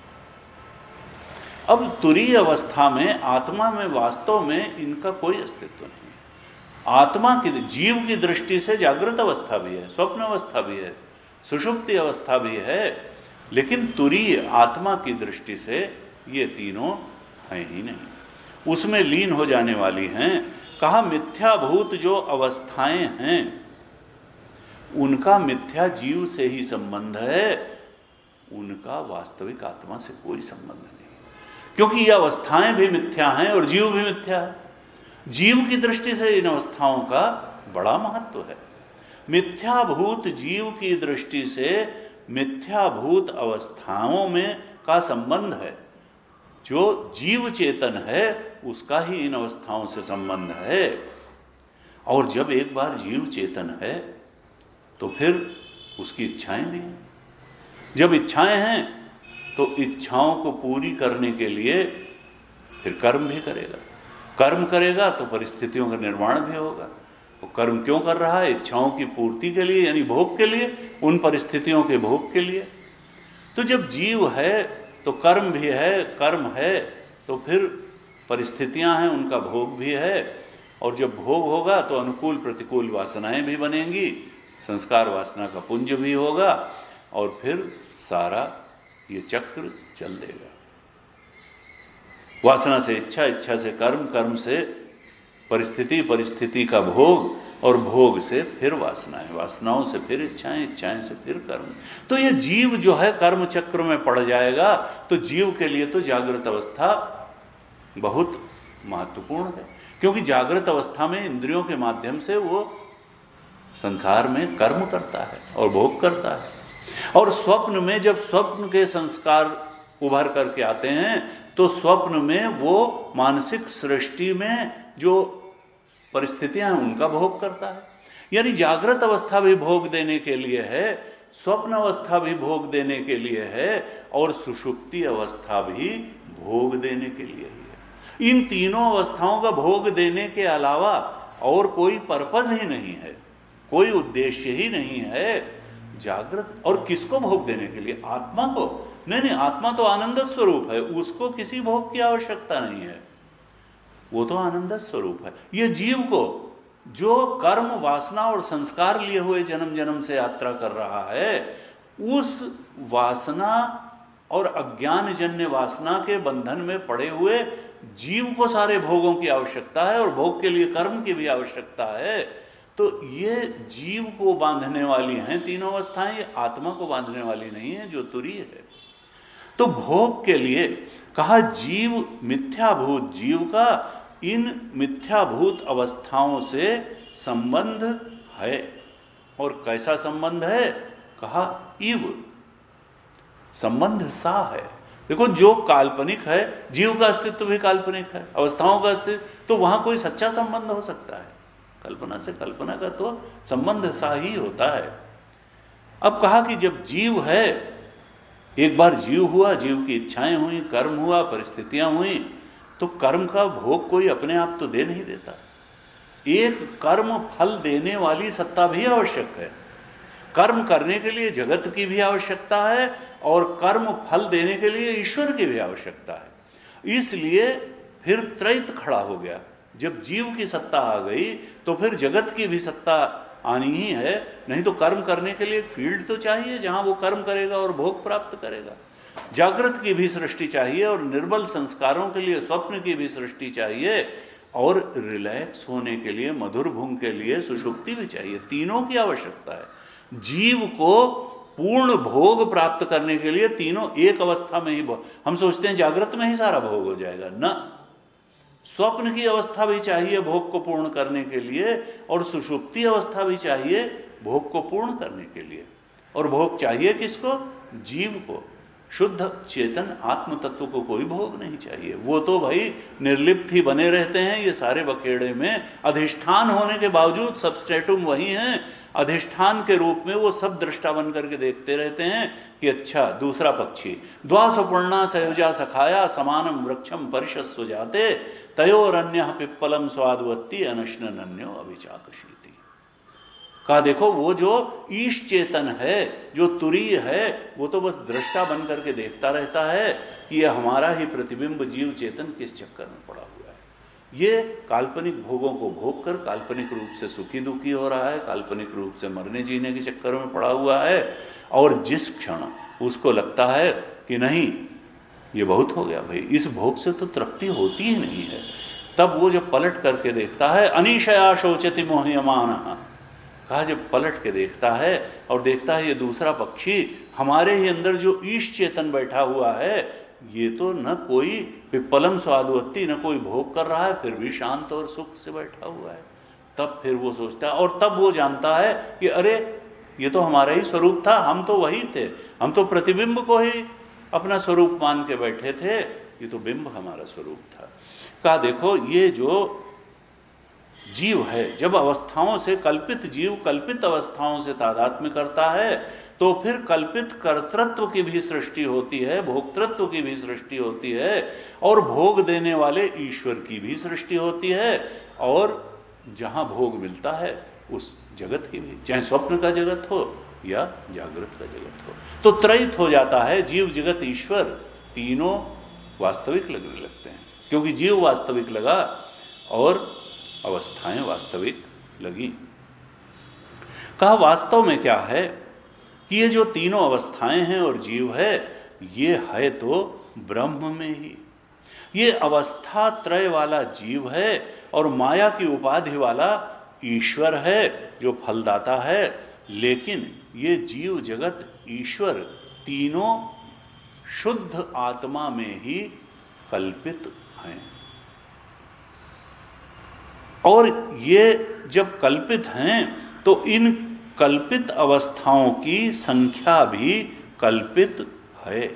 अब तुरीय अवस्था में आत्मा में वास्तव में इनका कोई अस्तित्व नहीं। आत्मा की जीव की दृष्टि से जागृत अवस्था भी है, स्वप्न अवस्था भी है, सुषुप्ति अवस्था भी है, लेकिन तुरीय आत्मा की दृष्टि से ये तीनों हैं ही नहीं, उसमें लीन हो जाने वाली हैं। कहा मिथ्याभूत जो अवस्थाएं हैं उनका मिथ्या जीव से ही संबंध है, उनका वास्तविक आत्मा से कोई संबंध नहीं, क्योंकि ये अवस्थाएं भी मिथ्या हैं और जीव भी मिथ्या है। जीव की दृष्टि से इन अवस्थाओं का बड़ा महत्व है। मिथ्याभूत जीव की दृष्टि से मिथ्याभूत अवस्थाओं में का संबंध है, जो जीव चेतन है उसका ही इन अवस्थाओं से संबंध है। और जब एक बार जीव चेतन है तो फिर उसकी इच्छाएं भी हैं। जब इच्छाएं हैं तो इच्छाओं को पूरी करने के लिए फिर कर्म भी करेगा, कर्म करेगा तो परिस्थितियों का निर्माण भी होगा। वो कर्म क्यों कर रहा है? इच्छाओं की पूर्ति के लिए, यानी भोग के लिए, उन परिस्थितियों के भोग के लिए। तो जब जीव है तो कर्म भी है, कर्म है तो फिर परिस्थितियां हैं, उनका भोग भी है। और जब भोग होगा तो अनुकूल प्रतिकूल वासनाएं भी बनेंगी, संस्कार वासना का पुंज भी होगा, और फिर सारा ये चक्र चल देगा। वासना से इच्छा, इच्छा से कर्म, कर्म से परिस्थिति, परिस्थिति का भोग, और भोग से फिर वासनाएं, वासनाओं से फिर इच्छाएं, इच्छाएं से फिर कर्म। तो ये जीव जो है कर्म चक्र में पड़ जाएगा। तो जीव के लिए तो जागृत अवस्था बहुत महत्वपूर्ण है, क्योंकि जागृत अवस्था में इंद्रियों के माध्यम से वो संसार में कर्म करता है और भोग करता है। और स्वप्न में जब स्वप्न के संस्कार उभर करके आते हैं तो स्वप्न में वो मानसिक सृष्टि में जो परिस्थितियां हैं उनका भोग करता है। यानी जागृत अवस्था भी भोग देने के लिए है, स्वप्न अवस्था भी भोग देने के लिए है, और सुषुप्ति अवस्था भी भोग देने के लिए ही है। इन तीनों अवस्थाओं का भोग देने के अलावा और कोई पर्पज ही नहीं है, कोई उद्देश्य ही नहीं है जागृत। और किसको भोग देने के लिए? आत्मा को। नहीं, आत्मा तो आनंद स्वरूप है, उसको किसी भोग की आवश्यकता नहीं है, वो तो आनंद स्वरूप है। ये जीव को जो कर्म, वासना और संस्कार लिए हुए जन्म जन्म से यात्रा कर रहा है, उस वासना और अज्ञानजन्य वासना के बंधन में पड़े हुए जीव को सारे भोगों की आवश्यकता है, और भोग के लिए कर्म की भी आवश्यकता है। तो ये जीव को बांधने वाली हैं तीनों अवस्थाएं, ये आत्मा को बांधने वाली नहीं है जो तुरीय है। तो भोग के लिए कहा जीव, मिथ्याभूत जीव का इन मिथ्याभूत अवस्थाओं से संबंध है। और कैसा संबंध है? कहा इव, संबंध सा है। देखो, जो काल्पनिक है, जीव का अस्तित्व भी काल्पनिक है, अवस्थाओं का अस्तित्व, तो वहां कोई सच्चा संबंध हो सकता है? कल्पना से कल्पना का तो संबंध सा ही होता है। अब कहा कि जब जीव है, एक बार जीव हुआ, जीव की इच्छाएं हुई, कर्म हुआ, परिस्थितियां हुई, तो कर्म का भोग कोई अपने आप तो दे नहीं देता। एक कर्म फल देने वाली सत्ता भी आवश्यक है। कर्म करने के लिए जगत की भी आवश्यकता है, और कर्म फल देने के लिए ईश्वर की भी आवश्यकता है। इसलिए फिर त्रैत खड़ा हो गया। जब जीव की सत्ता आ गई तो फिर जगत की भी सत्ता आनी ही है। नहीं तो कर्म करने के लिए एक फील्ड तो चाहिए जहां वो कर्म करेगा और भोग प्राप्त करेगा। जागृत की भी सृष्टि चाहिए, और निर्बल संस्कारों के लिए स्वप्न की भी सृष्टि चाहिए, और रिलैक्स होने के लिए, मधुर भूंग के लिए सुषुप्ति भी चाहिए। तीनों की आवश्यकता है। जीव को पूर्ण भोग प्राप्त करने के लिए तीनों एक अवस्था में ही हम सोचते हैं जागृत में ही सारा भोग हो जाएगा, न, स्वप्न की अवस्था भी चाहिए भोग को पूर्ण करने के लिए, और सुषुप्ति अवस्था भी चाहिए भोग को पूर्ण करने के लिए। और भोग चाहिए किसको? जीव को। शुद्ध चेतन आत्म तत्व को कोई भोग नहीं चाहिए। वो तो भाई निर्लिप्त ही बने रहते हैं ये सारे बखेड़े में। अधिष्ठान होने के बावजूद सबस्टेटुम वही है। अधिष्ठान के रूप में वो सब दृष्टा बन करके देखते रहते हैं कि अच्छा दूसरा पक्षी द्वासपूर्णा सयोजा सखाया समानम वृक्षम परिशस्व जाते तयोरन्यः पिप्पलम स्वादवत्ती अनश्नन्यो अभिचाकशीति। कहा देखो वो जो ईश चेतन है, जो तुरीय है, वो तो बस दृष्टा बन करके देखता रहता है कि यह हमारा ही प्रतिबिंब जीव चेतन किस चक्कर में पड़ा हुआ है। ये काल्पनिक भोगों को भोग कर काल्पनिक रूप से सुखी दुखी हो रहा है, काल्पनिक रूप से मरने जीने के चक्कर में पड़ा हुआ है। और जिस क्षण उसको लगता है कि नहीं ये बहुत हो गया भाई, इस भोग से तो तृप्ति होती ही नहीं है, तब वो जब पलट करके देखता है अनिशया शोचति मोह्यमानः, कहा जब पलट के देखता है और देखता है ये दूसरा पक्षी हमारे ही अंदर जो ईश चेतन बैठा हुआ है, ये तो न कोई पिप्पलम स्वादवत्ती, न कोई भोग कर रहा है, फिर भी शांत और सुख से बैठा हुआ है। तब फिर वो सोचता है और तब वो जानता है कि अरे ये तो हमारा ही स्वरूप था, हम तो वही थे, हम तो प्रतिबिंब को ही अपना स्वरूप मान के बैठे थे, ये तो बिंब हमारा स्वरूप था। कहा देखो ये जो जीव है, जब अवस्थाओं से कल्पित जीव कल्पित अवस्थाओं से तादात्म्य करता है तो फिर कल्पित कर्तृत्व की भी सृष्टि होती है, भोक्तृत्व की भी सृष्टि होती है, और भोग देने वाले ईश्वर की भी सृष्टि होती है, और जहां भोग मिलता है उस जगत की भी, चाहे स्वप्न का जगत हो या जागृत का जगत हो, तो त्रयित हो जाता है। जीव जगत ईश्वर तीनों वास्तविक लगने लगते हैं, क्योंकि जीव वास्तविक लगा और अवस्थाएं वास्तविक लगी। कहा वास्तव में क्या है कि ये जो तीनों अवस्थाएं हैं और जीव है, ये है तो ब्रह्म में ही। ये अवस्था त्रय वाला जीव है और माया की उपाधि वाला ईश्वर है जो फलदाता है, लेकिन ये जीव जगत ईश्वर तीनों शुद्ध आत्मा में ही कल्पित हैं। और ये जब कल्पित हैं तो इन कल्पित अवस्थाओं की संख्या भी कल्पित है।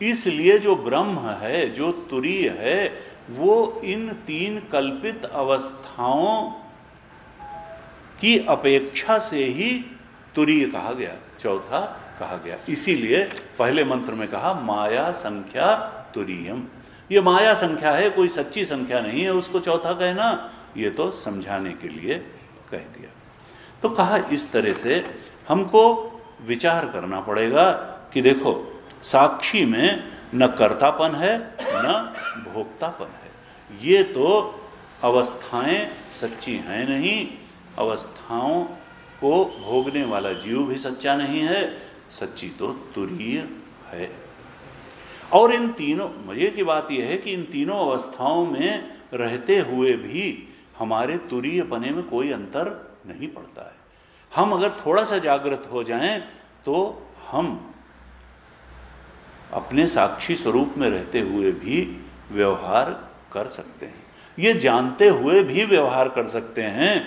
इसलिए जो ब्रह्म है, जो तुरीय है, वो इन तीन कल्पित अवस्थाओं की अपेक्षा से ही तुरीय कहा गया, चौथा कहा गया। इसीलिए पहले मंत्र में कहा माया संख्या तुरीयम। ये माया संख्या है, कोई सच्ची संख्या नहीं है उसको चौथा कहना, ये तो समझाने के लिए कह दिया। तो कहा इस तरह से हमको विचार करना पड़ेगा कि देखो साक्षी में न कर्तापन है न भोक्तापन है। ये तो अवस्थाएं सच्ची हैं नहीं, अवस्थाओं को भोगने वाला जीव भी सच्चा नहीं है, सच्ची तो तुरीय है। और इन तीनों, मजे की बात यह है कि इन तीनों अवस्थाओं में रहते हुए भी हमारे तुरीयपने में कोई अंतर नहीं पड़ता है। हम अगर थोड़ा सा जागृत हो जाएं तो हम अपने साक्षी स्वरूप में रहते हुए भी व्यवहार कर सकते हैं। ये जानते हुए भी व्यवहार कर सकते हैं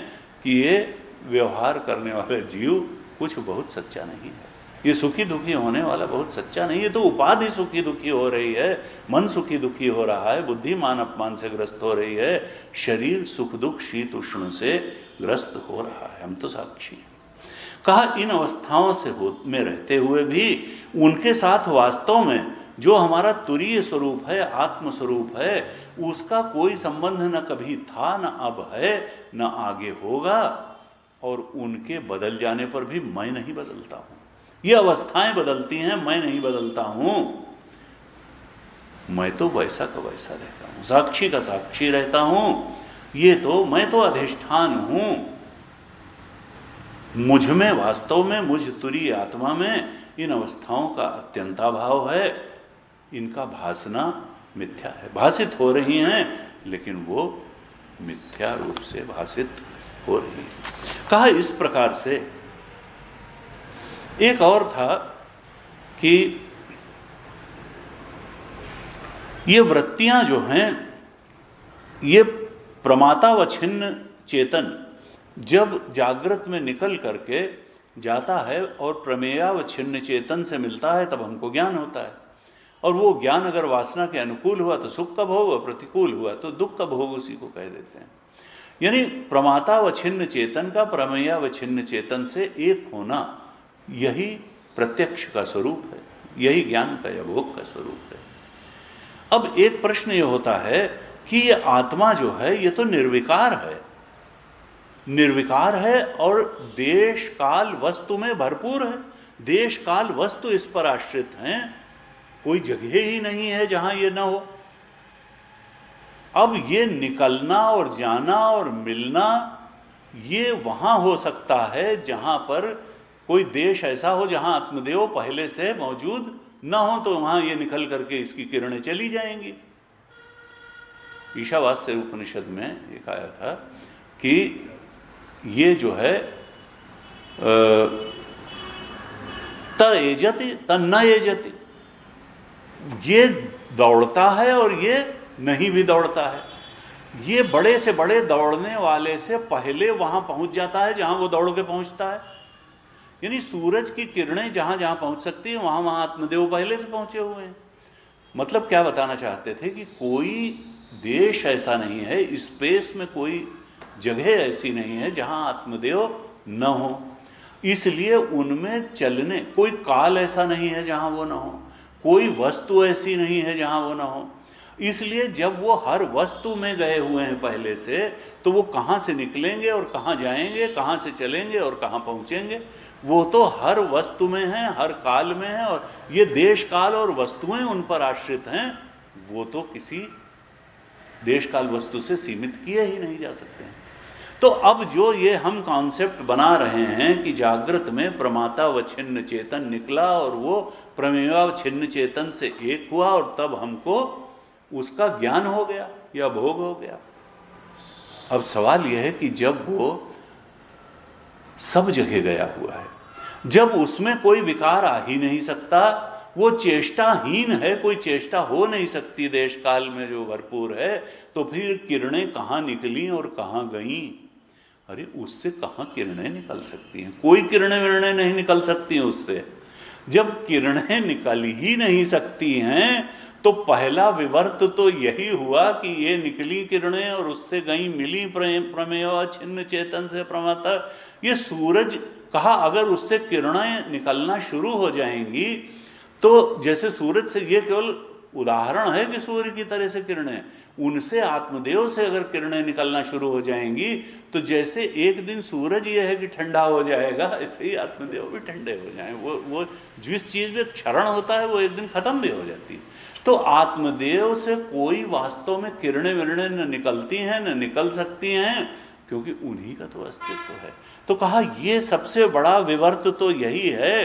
कि ये व्यवहार करने वाला जीव कुछ बहुत सच्चा नहीं है, ये सुखी दुखी होने वाला बहुत सच्चा नहीं है। तो उपाधि सुखी दुखी हो रही है, मन सुखी दुखी हो रहा है, बुद्धि मान अपमान से ग्रस्त हो रही है, शरीर सुख दुख शीत उष्ण से ग्रस्त हो रहा है, हम तो साक्षी हैं। कहा इन अवस्थाओं से में रहते हुए भी उनके साथ वास्तव में जो हमारा तुरीय स्वरूप है, आत्म स्वरूप है, उसका कोई संबंध न कभी था, न अब है, न आगे होगा, और उनके बदल जाने पर भी मैं नहीं बदलता हूं। ये अवस्थाएं बदलती हैं, मैं नहीं बदलता हूं। मैं तो वैसा का वैसा रहता हूं, साक्षी का साक्षी रहता हूं। ये तो मैं तो अधिष्ठान हूं। मुझ में वास्तव में, मुझ तुरीय आत्मा में इन अवस्थाओं का अत्यंताभाव है। इनका भासना मिथ्या है, भासित हो रही हैं, लेकिन वो मिथ्या रूप से भासित हो रही है। कहा इस प्रकार से एक और था कि ये वृत्तियां जो हैं ये प्रमाता व छिन्न चेतन जब जागृत में निकल करके जाता है और प्रमेया व छिन्न चेतन से मिलता है, तब हमको ज्ञान होता है। और वो ज्ञान अगर वासना के अनुकूल हुआ तो सुख का भोग, और प्रतिकूल हुआ तो दुख का भोग, उसी को कह देते हैं। यानी प्रमाता व छिन्न चेतन का प्रमेया व छिन्न चेतन से एक होना, यही प्रत्यक्ष का स्वरूप है, यही ज्ञान का या भोग का स्वरूप है। अब एक प्रश्न ये होता है कि ये आत्मा जो है ये तो निर्विकार है, निर्विकार है और देश काल वस्तु में भरपूर है। देश काल वस्तु इस पर आश्रित हैं, कोई जगह ही नहीं है जहां ये ना हो। अब ये निकलना और जाना और मिलना ये वहां हो सकता है जहां पर कोई देश ऐसा हो जहां आत्मदेव पहले से मौजूद ना हो, तो वहां ये निकल करके इसकी किरणें चली जाएंगी। ईशावास्य उपनिषद में एक आया था कि ये जो है त एजति त न एजति, ये दौड़ता है और ये नहीं भी दौड़ता है। ये बड़े से बड़े दौड़ने वाले से पहले वहां पहुंच जाता है जहां वो दौड़ के पहुंचता है। यानी सूरज की किरणें जहां जहां पहुंच सकती है वहां वहां आत्मदेव पहले से पहुंचे हुए हैं। मतलब क्या बताना चाहते थे कि कोई देश ऐसा नहीं है, स्पेस में कोई जगह ऐसी नहीं है जहां आत्मदेव न हो, इसलिए उनमें चलने, कोई काल ऐसा नहीं है जहां वो न हो, कोई वस्तु ऐसी नहीं है जहां वो न हो। इसलिए जब वो हर वस्तु में गए हुए हैं पहले से, तो वो कहाँ से निकलेंगे और कहाँ जाएंगे, कहाँ से चलेंगे और कहाँ पहुँचेंगे, वो तो हर वस्तु में हैं, हर काल में है। और ये देश काल और वस्तुएं उन पर आश्रित हैं, वो तो किसी देश काल वस्तु से सीमित किए ही नहीं जा सकते हैं। तो अब जो ये हम कॉन्सेप्ट बना रहे हैं कि जागृत में प्रमाता व छिन्न चेतन निकला और वो प्रमेया व छिन्न चेतन से एक हुआ और तब हमको उसका ज्ञान हो गया या भोग हो गया। अब सवाल यह है कि जब वो सब जगह गया हुआ है, जब उसमें कोई विकार आ ही नहीं सकता, वो चेष्टाहीन है, कोई चेष्टा हो नहीं सकती देश काल में जो भरपूर है, तो फिर किरणें कहाँ निकली और कहाँ गईं? अरे उससे कहाँ किरणें निकल सकती हैं? कोई किरणें विरणें नहीं निकल सकती हैं उससे। जब किरणें निकल ही नहीं सकती हैं तो पहला विवर्त तो यही हुआ कि ये निकली किरणें और उससे गई मिली प्रमेय छिन्न चेतन से प्रमाता। ये सूरज कहा अगर उससे किरणें निकलना शुरू हो जाएंगी तो जैसे सूरज से, ये केवल उदाहरण है कि सूर्य की तरह से किरणें, उनसे आत्मदेव से अगर किरणें निकलना शुरू हो जाएंगी तो जैसे एक दिन सूरज ये है कि ठंडा हो जाएगा, ऐसे ही आत्मदेव भी ठंडे हो जाएं। वो जिस चीज में क्षरण होता है वो एक दिन खत्म भी हो जाती है। तो आत्मदेव से कोई वास्तव में किरणें विरणें न निकलती हैं न निकल सकती हैं, क्योंकि उन्हीं का तो अस्तित्व है। तो कहा ये सबसे बड़ा विवर्त तो यही है,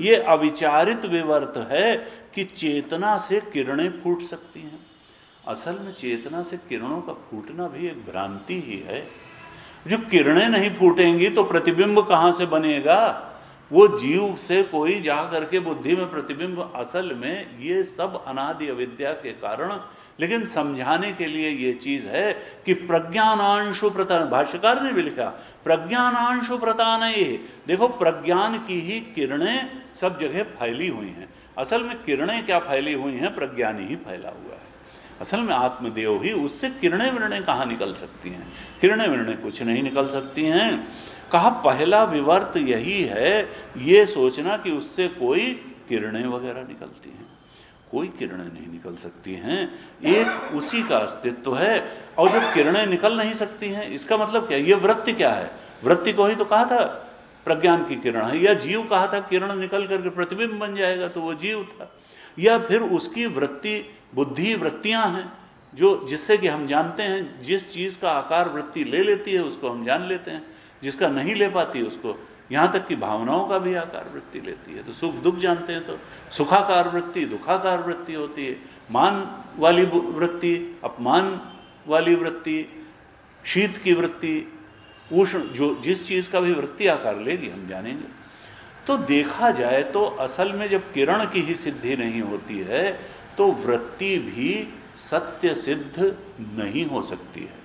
ये अविचारित विवर्त है कि चेतना से किरणें फूट सकती हैं। असल में चेतना से किरणों का फूटना भी एक भ्रांति ही है। जो किरणें नहीं फूटेंगी तो प्रतिबिंब कहाँ से बनेगा? वो जीव से कोई जा करके बुद्धि में प्रतिबिंब, असल में ये सब अनादि अविद्या के कारण, लेकिन समझाने के लिए ये चीज है कि प्रज्ञानांशु प्रतान, भाष्यकार ने भी लिखा प्रज्ञानांशु प्रतान। देखो प्रज्ञान की ही किरणें सब जगह फैली हुई हैं। असल में किरणें क्या फैली हुई हैं? प्रज्ञान ही फैला हुआ है। असल में आत्मदेव ही, उससे किरणें विरणें कहाँ निकल सकती हैं? किरणें विरणें कुछ नहीं निकल सकती हैं। कहा पहला विवर्त यही है, ये सोचना कि उससे कोई किरणें वगैरह निकलती हैं। कोई किरणें नहीं निकल सकती हैं, एक उसी का अस्तित्व है। और जब किरणें निकल नहीं सकती हैं, इसका मतलब क्या? ये वृत्ति क्या है? वृत्ति को ही तो कहा था प्रज्ञान की किरण है, या जीव कहा था किरण निकल करके प्रतिबिंब बन जाएगा तो वो जीव था। या फिर उसकी वृत्ति, बुद्धि वृत्तियां हैं जो, जिससे कि हम जानते हैं जिस चीज का आकार वृत्ति ले लेती है उसको हम जान लेते हैं, जिसका नहीं ले पाती उसको, यहाँ तक कि भावनाओं का भी आकार वृत्ति लेती है। तो सुख दुख जानते हैं तो सुखाकार वृत्ति, दुखाकार वृत्ति होती है, मान वाली वृत्ति, अपमान वाली वृत्ति, शीत की वृत्ति, उष्ण, जो जिस चीज का भी वृत्ति आकार लेगी हम जानेंगे। तो देखा जाए तो असल में जब किरण की ही सिद्धि नहीं होती है तो वृत्ति भी सत्य सिद्ध नहीं हो सकती है।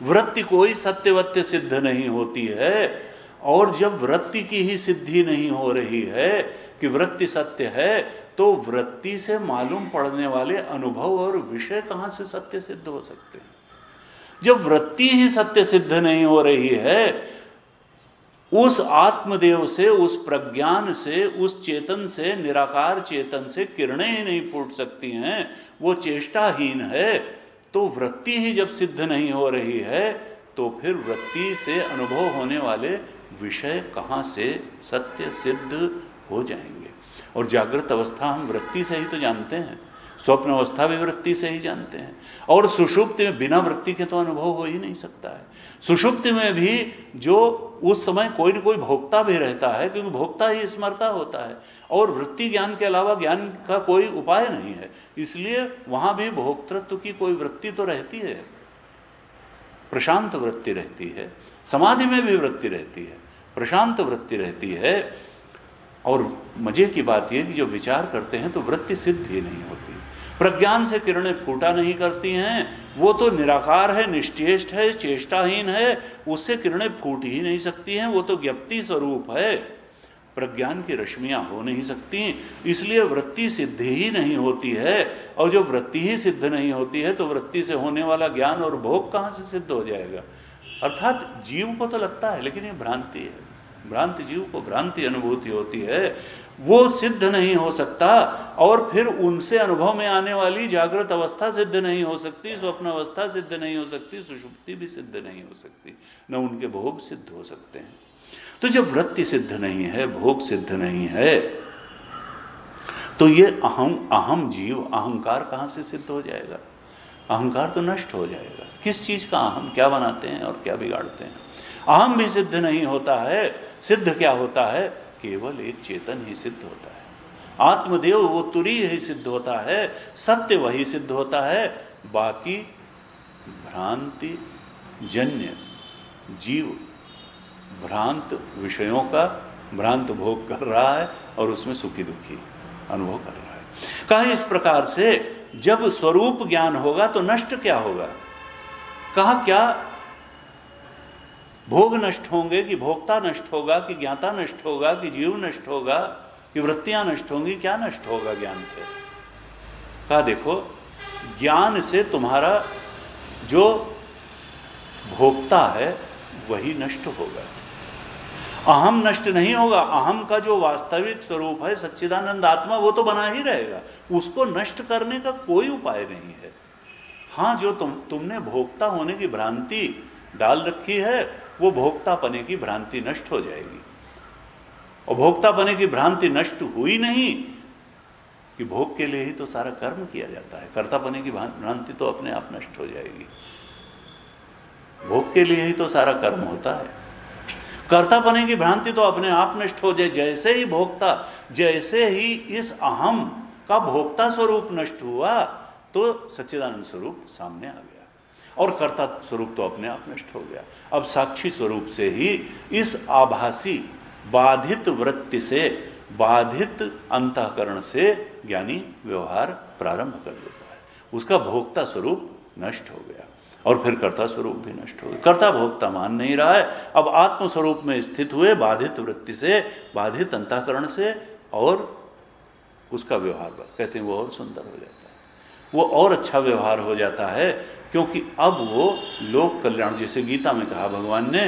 वृत्ति कोई सत्यवत्य सिद्ध नहीं होती है। और जब वृत्ति की ही सिद्धि नहीं हो रही है कि वृत्ति सत्य है, तो वृत्ति से मालूम पड़ने वाले अनुभव और विषय कहां से सत्य सिद्ध हो सकते हैं? जब वृत्ति ही सत्य सिद्ध नहीं हो रही है, उस आत्मदेव से, उस प्रज्ञान से, उस चेतन से, निराकार चेतन से किरणें ही नहीं फूट सकती हैं, वो चेष्टाहीन है। तो वृत्ति ही जब सिद्ध नहीं हो रही है, तो फिर वृत्ति से अनुभव होने वाले विषय कहाँ से सत्य सिद्ध हो जाएंगे? और जागृत अवस्था हम वृत्ति से ही तो जानते हैं, स्वप्न अवस्था भी वृत्ति से ही जानते हैं, और सुषुप्ति में बिना वृत्ति के तो अनुभव हो ही नहीं सकता है। सुषुप्ति में भी जो उस समय कोई न कोई भोक्ता भी रहता है, क्योंकि भोक्ता ही स्मरता होता है, और वृत्ति ज्ञान के अलावा ज्ञान का कोई उपाय नहीं है, इसलिए वहां भी भोक्तृत्व की कोई वृत्ति तो रहती है, प्रशांत वृत्ति रहती है। समाधि में भी वृत्ति रहती है, प्रशांत वृत्ति रहती है। और मजे की बात यह कि जब विचार करते हैं तो वृत्ति सिद्ध ही नहीं होती। प्रज्ञान से किरणें फूटा नहीं करती हैं, वो तो निराकार है, निश्चेष्ट है, चेष्टाहीन है, उससे किरणें फूट ही नहीं सकती हैं, वो तो ज्ञप्ति स्वरूप है, प्रज्ञान की रश्मियां हो नहीं सकती, इसलिए वृत्ति सिद्ध ही नहीं होती है। और जब वृत्ति ही सिद्ध नहीं होती है, तो वृत्ति से होने वाला ज्ञान और भोग कहाँ से सिद्ध हो जाएगा? अर्थात जीव को तो लगता है, लेकिन ये भ्रांति है, भ्रांति जीव को भ्रांति अनुभूति होती है, वो सिद्ध नहीं हो सकता। और फिर उनसे अनुभव में आने वाली जागृत अवस्था सिद्ध नहीं हो सकती, स्वप्न अवस्था सिद्ध नहीं हो सकती, सुषुप्ति भी सिद्ध नहीं हो सकती, न उनके भोग सिद्ध हो सकते हैं। तो जब वृत्ति सिद्ध नहीं है, भोग सिद्ध नहीं है, तो ये अहम जीव अहंकार कहाँ से सिद्ध हो जाएगा? अहंकार तो नष्ट हो जाएगा। किस चीज का अहम? क्या बनाते हैं और क्या बिगाड़ते हैं? अहम भी सिद्ध नहीं होता है। सिद्ध क्या होता है? केवल एक चेतन ही सिद्ध होता है। आत्मदेव वो तुरीय ही सिद्ध होता है, सत्य वही सिद्ध होता है। बाकी भ्रांति जन्य जीव भ्रांत विषयों का भ्रांत भोग कर रहा है और उसमें सुखी दुखी अनुभव कर रहा है। कहा इस प्रकार से जब स्वरूप ज्ञान होगा तो नष्ट क्या होगा? कहा क्या भोग नष्ट होंगे, कि भोक्ता नष्ट होगा, कि ज्ञाता नष्ट होगा, कि जीव नष्ट होगा, कि वृत्तियां नष्ट होंगी? क्या नष्ट होगा ज्ञान से? कहा देखो, ज्ञान से तुम्हारा जो भोक्ता है वही नष्ट होगा, अहम नष्ट नहीं होगा। अहम का जो वास्तविक स्वरूप है सच्चिदानंद आत्मा, वो तो बना ही रहेगा, उसको नष्ट करने का कोई उपाय नहीं है। हाँ, जो तुमने भोक्ता होने की भ्रांति डाल रखी है, वो भोक्ता पने की भ्रांति नष्ट हो जाएगी। और भोक्ता पने की भ्रांति नष्ट हुई नहीं कि भोग के लिए ही तो सारा कर्म किया जाता है, कर्ता पने की भ्रांति तो अपने आप नष्ट हो जाएगी। भोग के लिए ही तो सारा कर्म होता है, कर्ता पने की भ्रांति तो अपने आप नष्ट हो जाए। जैसे ही भोक्ता, जैसे ही इस अहम का भोक्ता स्वरूप नष्ट हुआ, तो सच्चिदानंद स्वरूप सामने आ गया और कर्ता स्वरूप तो अपने आप नष्ट हो गया। अब साक्षी स्वरूप से ही इस आभासी बाधित वृत्ति से, बाधित अंतःकरण से ज्ञानी व्यवहार प्रारंभ कर देता है। उसका भोक्ता स्वरूप नष्ट हो गया और फिर कर्ता स्वरूप भी नष्ट हो गया। कर्ता भोक्ता मान नहीं रहा है, अब आत्म स्वरूप में स्थित हुए बाधित वृत्ति से, बाधित अंतःकरण से, और उसका व्यवहार कहते हैं वो और सुंदर हो जाता है, वो और अच्छा व्यवहार हो जाता है, क्योंकि अब वो लोक कल्याण, जैसे गीता में कहा भगवान ने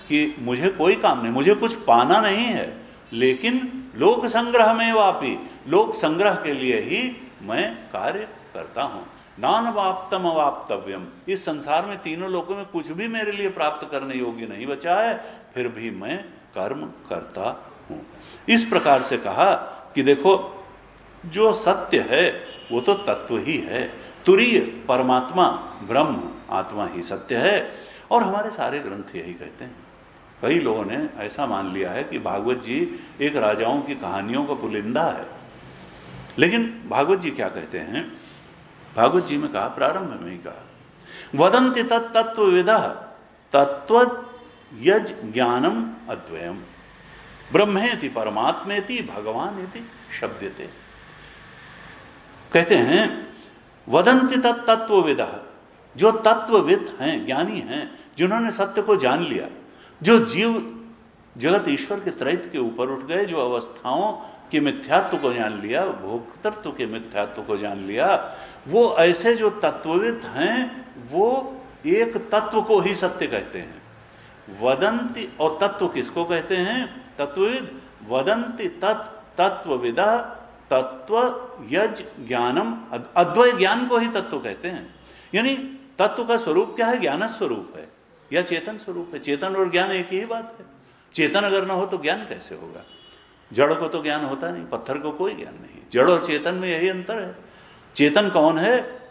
कि मुझे कोई काम नहीं, मुझे कुछ पाना नहीं है, लेकिन लोक संग्रह में वापी, लोक संग्रह के लिए ही मैं कार्य करता हूँ। नानवाप्तम अवाप्तव्यम, इस संसार में तीनों लोकों में कुछ भी मेरे लिए प्राप्त करने योग्य नहीं बचा है, फिर भी मैं कर्म करता हूँ। इस प्रकार से कहा कि देखो, जो सत्य है वो तो तत्व ही है, तुरीय परमात्मा ब्रह्म आत्मा ही सत्य है। और हमारे सारे ग्रंथ यही कहते हैं। कई लोगों ने ऐसा मान लिया है कि भागवत जी एक राजाओं की कहानियों का पुलिंदा है, लेकिन भागवत जी क्या कहते हैं? भागवत जी में कहा, प्रारंभ में ही कहा, वदन्ति तत्त्वविदः तत्व यज ज्ञानम अद्वयम ब्रह्मेति परमात्मेति भगवानेति शब्दते। कहते हैं वदंति तत्त्वविदः, जो तत्वविद हैं, ज्ञानी हैं, जिन्होंने सत्य को जान लिया, जो जीव जगत ईश्वर के त्रैत के ऊपर उठ गए, जो अवस्थाओं के मिथ्यात्व को जान लिया, भोक्तृत्व के मिथ्यात्व को जान लिया, वो ऐसे जो तत्वविद हैं वो एक तत्व को ही सत्य कहते हैं। वदंती, और तत्व किसको कहते हैं? तत्वविद। वदंती तत्वविदा तत्व यज ज्ञानम, अद्वय ज्ञान को ही तत्व कहते हैं। यानी तत्व का स्वरूप क्या है? ज्ञान स्वरूप है या चेतन स्वरूप है। चेतन और ज्ञान एक ही बात है। चेतन अगर ना हो तो ज्ञान कैसे होगा? जड़ को तो ज्ञान होता नहीं, पत्थर को कोई ज्ञान नहीं। जड़ और चेतन में यही अंतर है। चेतन कौन है?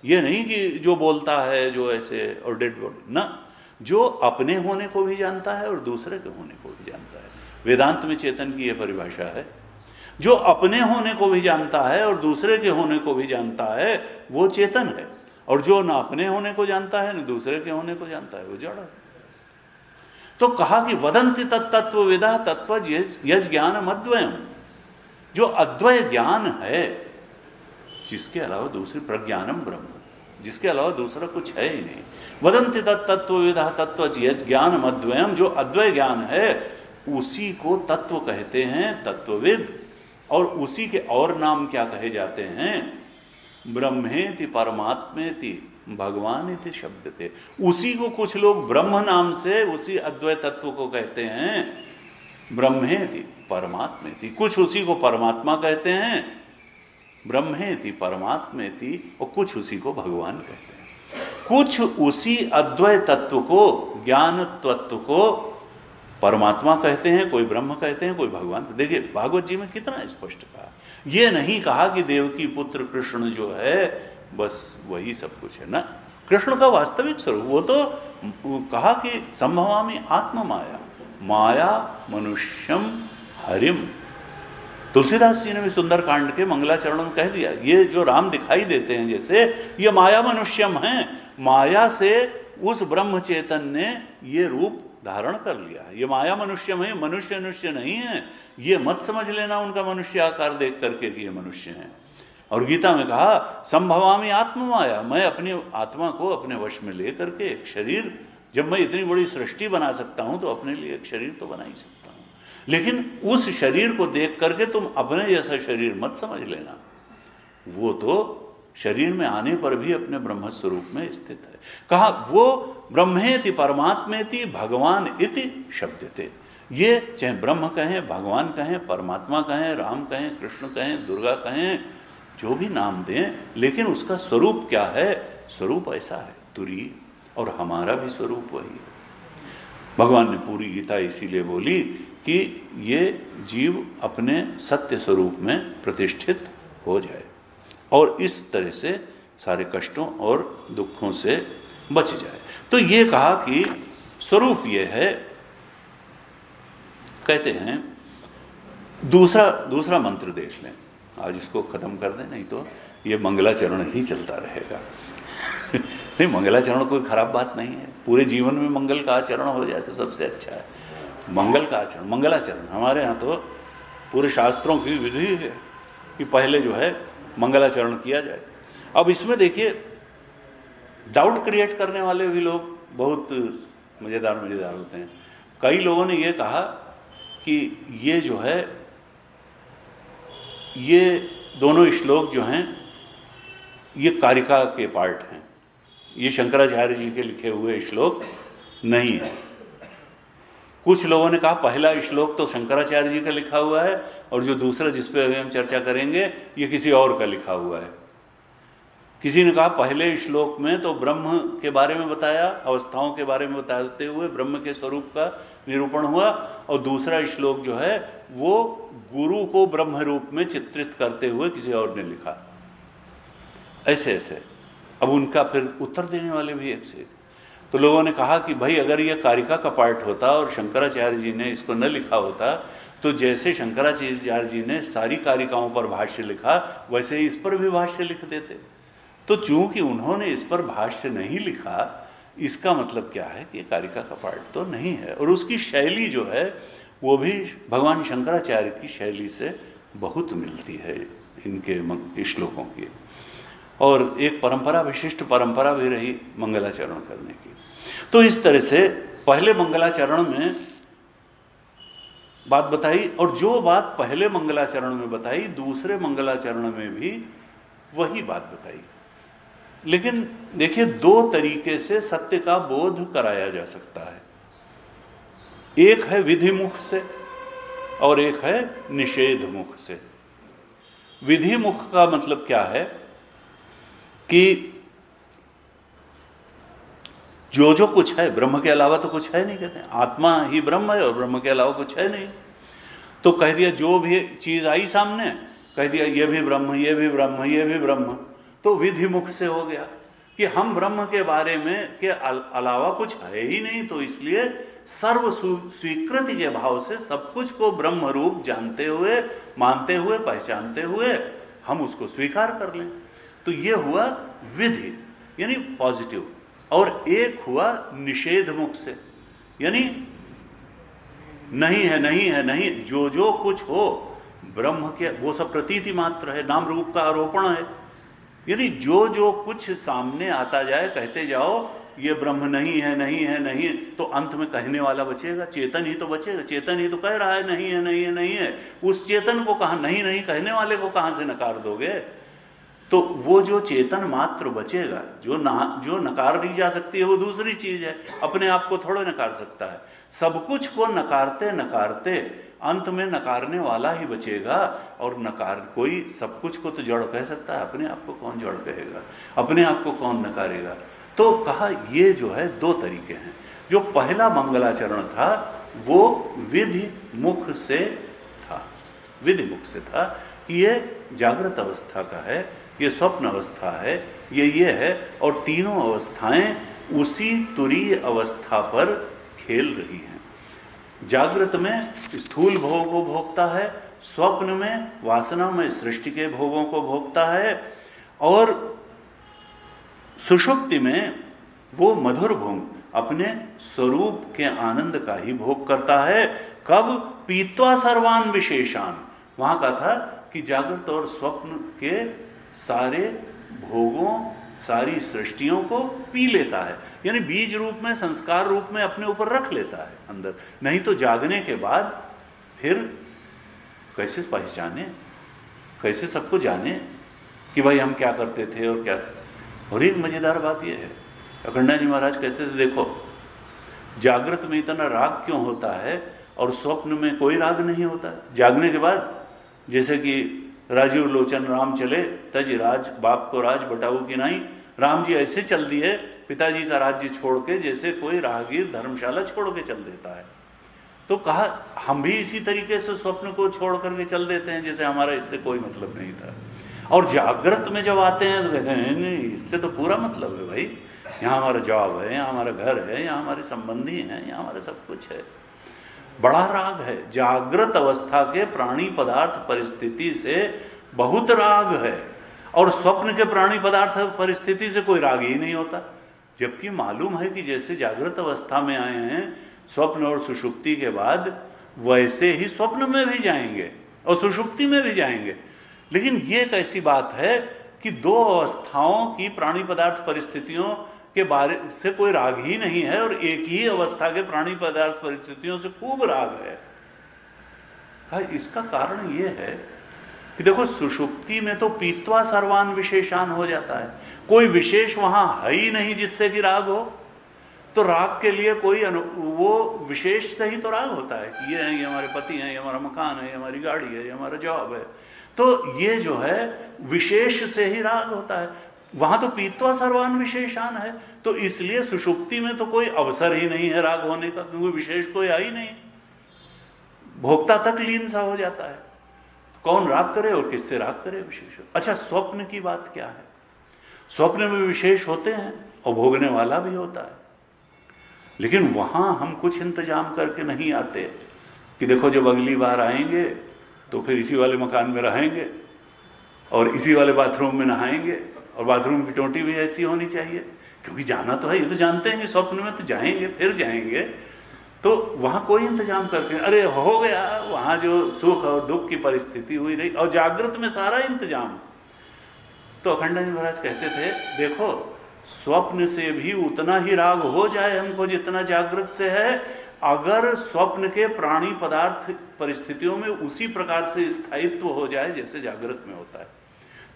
ये नहीं कि जो बोलता है, जो ऐसे और डेड बॉडी ना, जो अपने होने को भी जानता है और दूसरे के होने को भी जानता है। वेदांत में चेतन की यह परिभाषा है, जो अपने होने को भी जानता है और दूसरे के होने को भी जानता है वो चेतन है, और जो न अपने होने को जानता है न दूसरे के होने को जानता है वो जड़ है। तो कहा कि वदंति तत्त्वविदा तत्व यज ज्ञानम अद्वयम, जो अद्वय ज्ञान है, जिसके अलावा दूसरी प्रज्ञानम ब्रह्म, जिसके अलावा दूसरा कुछ है ही नहीं। वदंति तत्त्वविदा तत्व यज ज्ञानम अद्वयम, जो अद्वय ज्ञान है उसी को तत्व कहते हैं, तत्वविद। और उसी के और नाम क्या कहे जाते हैं? ब्रह्मेति परमात्मेति भगवान इति शब्द थे। उसी को कुछ लोग ब्रह्म नाम से उसी अद्वय तत्व को कहते हैं ब्रह्मेति परमात्मेति, कुछ उसी को परमात्मा कहते हैं ब्रह्मेति परमात्मेति, और कुछ उसी को भगवान कहते हैं। कुछ उसी अद्वय तत्व को, ज्ञान तत्व को परमात्मा कहते हैं, कोई ब्रह्म कहते हैं, कोई भगवान। देखिए भागवत जी में कितना स्पष्ट कहा। ये नहीं कहा कि देवकी पुत्र कृष्ण जो है बस वही सब कुछ है ना, कृष्ण का वास्तविक स्वरूप। वो तो कहा कि संभवामि आत्म माया, माया मनुष्यम हरिम। तुलसीदास जी ने भी सुंदर कांड के मंगलाचरण में कह दिया, ये जो राम दिखाई देते हैं जैसे, ये माया मनुष्यम हैं। माया से उस ब्रह्म चेतन ने ये रूप धारण कर लिया है। ये माया मनुष्यम है, मनुष्य मनुष्य नहीं है। ये मत समझ लेना उनका मनुष्य आकार देख करके कि ये मनुष्य हैं। और गीता में कहा संभवामि आत्म माया, मैं अपनी आत्मा को अपने वश में ले करके एक शरीर, जब मैं इतनी बड़ी सृष्टि बना सकता हूं तो अपने लिए एक शरीर तो बना ही सकता हूं, लेकिन उस शरीर को देख करके तुम अपने जैसा शरीर मत समझ लेना। वो तो शरीर में आने पर भी अपने ब्रह्म स्वरूप में स्थित है। कहा वो ब्रह्मेति परमात्मेति भगवान इति शब्दते। ये चाहे ब्रह्म कहें, भगवान कहें, परमात्मा कहें, राम कहें, कृष्ण कहें, दुर्गा कहें, जो भी नाम दें, लेकिन उसका स्वरूप क्या है? स्वरूप ऐसा है तुरीय, और हमारा भी स्वरूप वही है। भगवान ने पूरी गीता इसीलिए बोली कि ये जीव अपने सत्य स्वरूप में प्रतिष्ठित हो जाए और इस तरह से सारे कष्टों और दुखों से बच जाए। तो ये कहा कि स्वरूप ये है। कहते हैं दूसरा मंत्र देख लें, आज इसको खत्म कर दें, नहीं तो ये मंगलाचरण ही चलता रहेगा। नहीं, मंगलाचरण कोई खराब बात नहीं है। पूरे जीवन में मंगल का आचरण हो जाए तो सबसे अच्छा है। मंगल का आचरण, मंगलाचरण, हमारे यहाँ तो पूरे शास्त्रों की विधि है कि पहले जो है मंगलाचरण किया जाए। अब इसमें देखिए डाउट क्रिएट करने वाले भी लोग बहुत मज़ेदार होते हैं। कई लोगों ने ये कहा कि ये जो है, ये दोनों श्लोक जो हैं ये कारिका के पार्ट हैं, ये शंकराचार्य जी के लिखे हुए श्लोक नहीं है। कुछ लोगों ने कहा पहला श्लोक तो शंकराचार्य जी का लिखा हुआ है और जो दूसरा जिस पे अभी हम चर्चा करेंगे ये किसी और का लिखा हुआ है। किसी ने कहा पहले श्लोक में तो ब्रह्म के बारे में बताया, अवस्थाओं के बारे में बताते हुए ब्रह्म के स्वरूप का निरूपण हुआ, और दूसरा श्लोक जो है वो गुरु को ब्रह्म रूप में चित्रित करते हुए किसी और ने लिखा। ऐसे ऐसे अब उनका फिर उत्तर देने वाले भी एक से एक। तो लोगों ने कहा कि भाई अगर ये कारिका का पार्ट होता और शंकराचार्य जी ने इसको न लिखा होता तो जैसे शंकराचार्य जी ने सारी कारिकाओं पर भाष्य लिखा वैसे ही इस पर भी भाष्य लिख देते। तो चूंकि उन्होंने इस पर भाष्य नहीं लिखा, इसका मतलब क्या है कि कारिका का पार्ट तो नहीं है, और उसकी शैली जो है वो भी भगवान शंकराचार्य की शैली से बहुत मिलती है इनके श्लोकों की। और एक परंपरा, विशिष्ट परंपरा भी रही मंगलाचरण करने की। तो इस तरह से पहले मंगलाचरण में बात बताई, और जो बात पहले मंगलाचरण में बताई दूसरे मंगलाचरण में भी वही बात बताई। लेकिन देखिए, दो तरीके से सत्य का बोध कराया जा सकता है। एक है विधि मुख से और एक है निषेध मुख से। विधि मुख का मतलब क्या है कि जो कुछ है ब्रह्म के अलावा तो कुछ है नहीं, कहते हैं आत्मा ही ब्रह्म है और ब्रह्म के अलावा कुछ है नहीं। तो कह दिया जो भी चीज आई सामने, कह दिया ये भी ब्रह्म, ये भी ब्रह्म, ये भी ब्रह्म। तो विधि मुख से हो गया कि हम ब्रह्म के बारे में के अलावा कुछ है ही नहीं, तो इसलिए सर्व स्वीकृति के भाव से सब कुछ को ब्रह्म रूप जानते हुए, मानते हुए, पहचानते हुए हम उसको स्वीकार कर लें। तो ये हुआ विधि यानी पॉजिटिव। और एक हुआ निषेध मुख से, यानी नहीं है, नहीं है, नहीं, जो कुछ हो ब्रह्म के वो सब प्रतीति मात्र है, नाम रूप का आरोपण है। यानी जो कुछ सामने आता जाए कहते जाओ ये ब्रह्म नहीं है, नहीं है, नहीं है, तो अंत में कहने वाला बचेगा, चेतन ही तो बचेगा। चेतन ही तो कह रहा है नहीं है, नहीं है, नहीं है। उस चेतन को कहाँ नहीं नहीं कहने वाले को कहाँ से नकार दोगे? तो वो जो चेतन मात्र बचेगा, जो नकार दी जा सकती है वो दूसरी चीज है, अपने आप को थोड़ा नकार सकता है। सब कुछ को नकारते नकारते अंत में नकारने वाला ही बचेगा। और नकार कोई सब कुछ को तो जड़ कह सकता है, अपने आप को कौन जड़ कहेगा, अपने आप को कौन नकारेगा? तो कहा ये जो है दो तरीके हैं। जो पहला मंगलाचरण था वो विधि मुख से था, विधि मुख से था कि ये जागृत अवस्था का है, ये स्वप्न अवस्था है, ये है, और तीनों अवस्थाएं उसी तुरीय अवस्था पर खेल रही हैं। जागृत में स्थूल भोग को भोगता है, स्वप्न में वासना में सृष्टि के भोगों को भोगता है, और सुषुप्ति में वो मधुर भोग अपने स्वरूप के आनंद का ही भोग करता है। कब? पीत्वा सर्वान विशेषान। वहां का था कि जागृत और स्वप्न के सारे भोगों, सारी सृष्टियों को पी लेता है, यानी बीज रूप में, संस्कार रूप में अपने ऊपर रख लेता है अंदर। नहीं तो जागने के बाद फिर कैसे पहचाने, कैसे सबको जाने कि भाई हम क्या करते थे और क्या था। और एक मजेदार बात यह है, अखंडानंद जी महाराज कहते थे देखो जागृत में इतना राग क्यों होता है और स्वप्न में कोई राग नहीं होता। जागने के बाद जैसे कि राजीव लोचन राम चले तज राज, बाप को राज बटाऊ की नहीं। राम जी ऐसे चल दिए पिताजी का राज्य छोड़ के, जैसे कोई राहगीर धर्मशाला छोड़ के चल देता है। तो कहा हम भी इसी तरीके से स्वप्न को छोड़ करके चल देते हैं जैसे हमारा इससे कोई मतलब नहीं था। और जागृत में जब आते हैं तो कहते हैं नहीं, इससे तो पूरा मतलब है भाई, यहाँ हमारा जॉब है, यहाँ हमारा घर है, यहाँ हमारे संबंधी हैं, यहाँ हमारा सब कुछ है। बड़ा राग है जागृत अवस्था के प्राणी पदार्थ परिस्थिति से, बहुत राग है। और स्वप्न के प्राणी पदार्थ परिस्थिति से कोई राग ही नहीं होता। जबकि मालूम है कि जैसे जागृत अवस्था में आए हैं स्वप्न और सुषुप्ति के बाद, वैसे ही स्वप्न में भी जाएंगे और सुषुप्ति में भी जाएंगे। लेकिन ये एक ऐसी बात है कि दो अवस्थाओं की प्राणी पदार्थ परिस्थितियों के बारे से कोई राग ही नहीं है, और एक ही अवस्था के प्राणी पदार्थ परिस्थितियों से खूब राग है। इसका कारण ये है कि देखो सुषुप्ति में तो पीत्वा सर्वान विशेषान हो जाता है, कोई विशेष वहां है ही नहीं जिससे कि राग हो। तो राग के लिए कोई वो विशेष से ही तो राग होता है कि ये है, ये हमारे पति हैं, ये हमारा मकान है, ये हमारी गाड़ी है, ये हमारा जॉब है। तो ये जो है विशेष से ही राग होता है। वहां तो पीत्वा सर्वान विशेषान है, तो इसलिए सुषुप्ति में तो कोई अवसर ही नहीं है राग होने का, क्योंकि विशेष कोई आ ही नहीं, भोक्ता तक लीन सा हो जाता है। कौन राग करे और किससे राग करे विशेष। अच्छा, स्वप्न की बात क्या है? स्वप्न में विशेष होते हैं और भोगने वाला भी होता है, लेकिन वहां हम कुछ इंतजाम करके नहीं आते कि देखो जब अगली बार आएंगे तो फिर इसी वाले मकान में रहेंगे और इसी वाले बाथरूम में नहाएंगे, और बाथरूम की टोंटी भी ऐसी होनी चाहिए, क्योंकि जाना तो है, ये तो जानते हैं कि स्वप्न में तो जाएंगे फिर जाएंगे। तो वहां कोई इंतजाम करके अरे हो गया, वहां जो सुख और दुख की परिस्थिति हुई रही, और जागृत में सारा इंतजाम। तो अखंडानंद महाराज कहते थे, देखो स्वप्न से भी उतना ही राग हो जाए हमको जितना जागृत से है, अगर स्वप्न के प्राणी पदार्थ परिस्थितियों में उसी प्रकार से स्थायित्व हो जाए जैसे जागृत में होता है।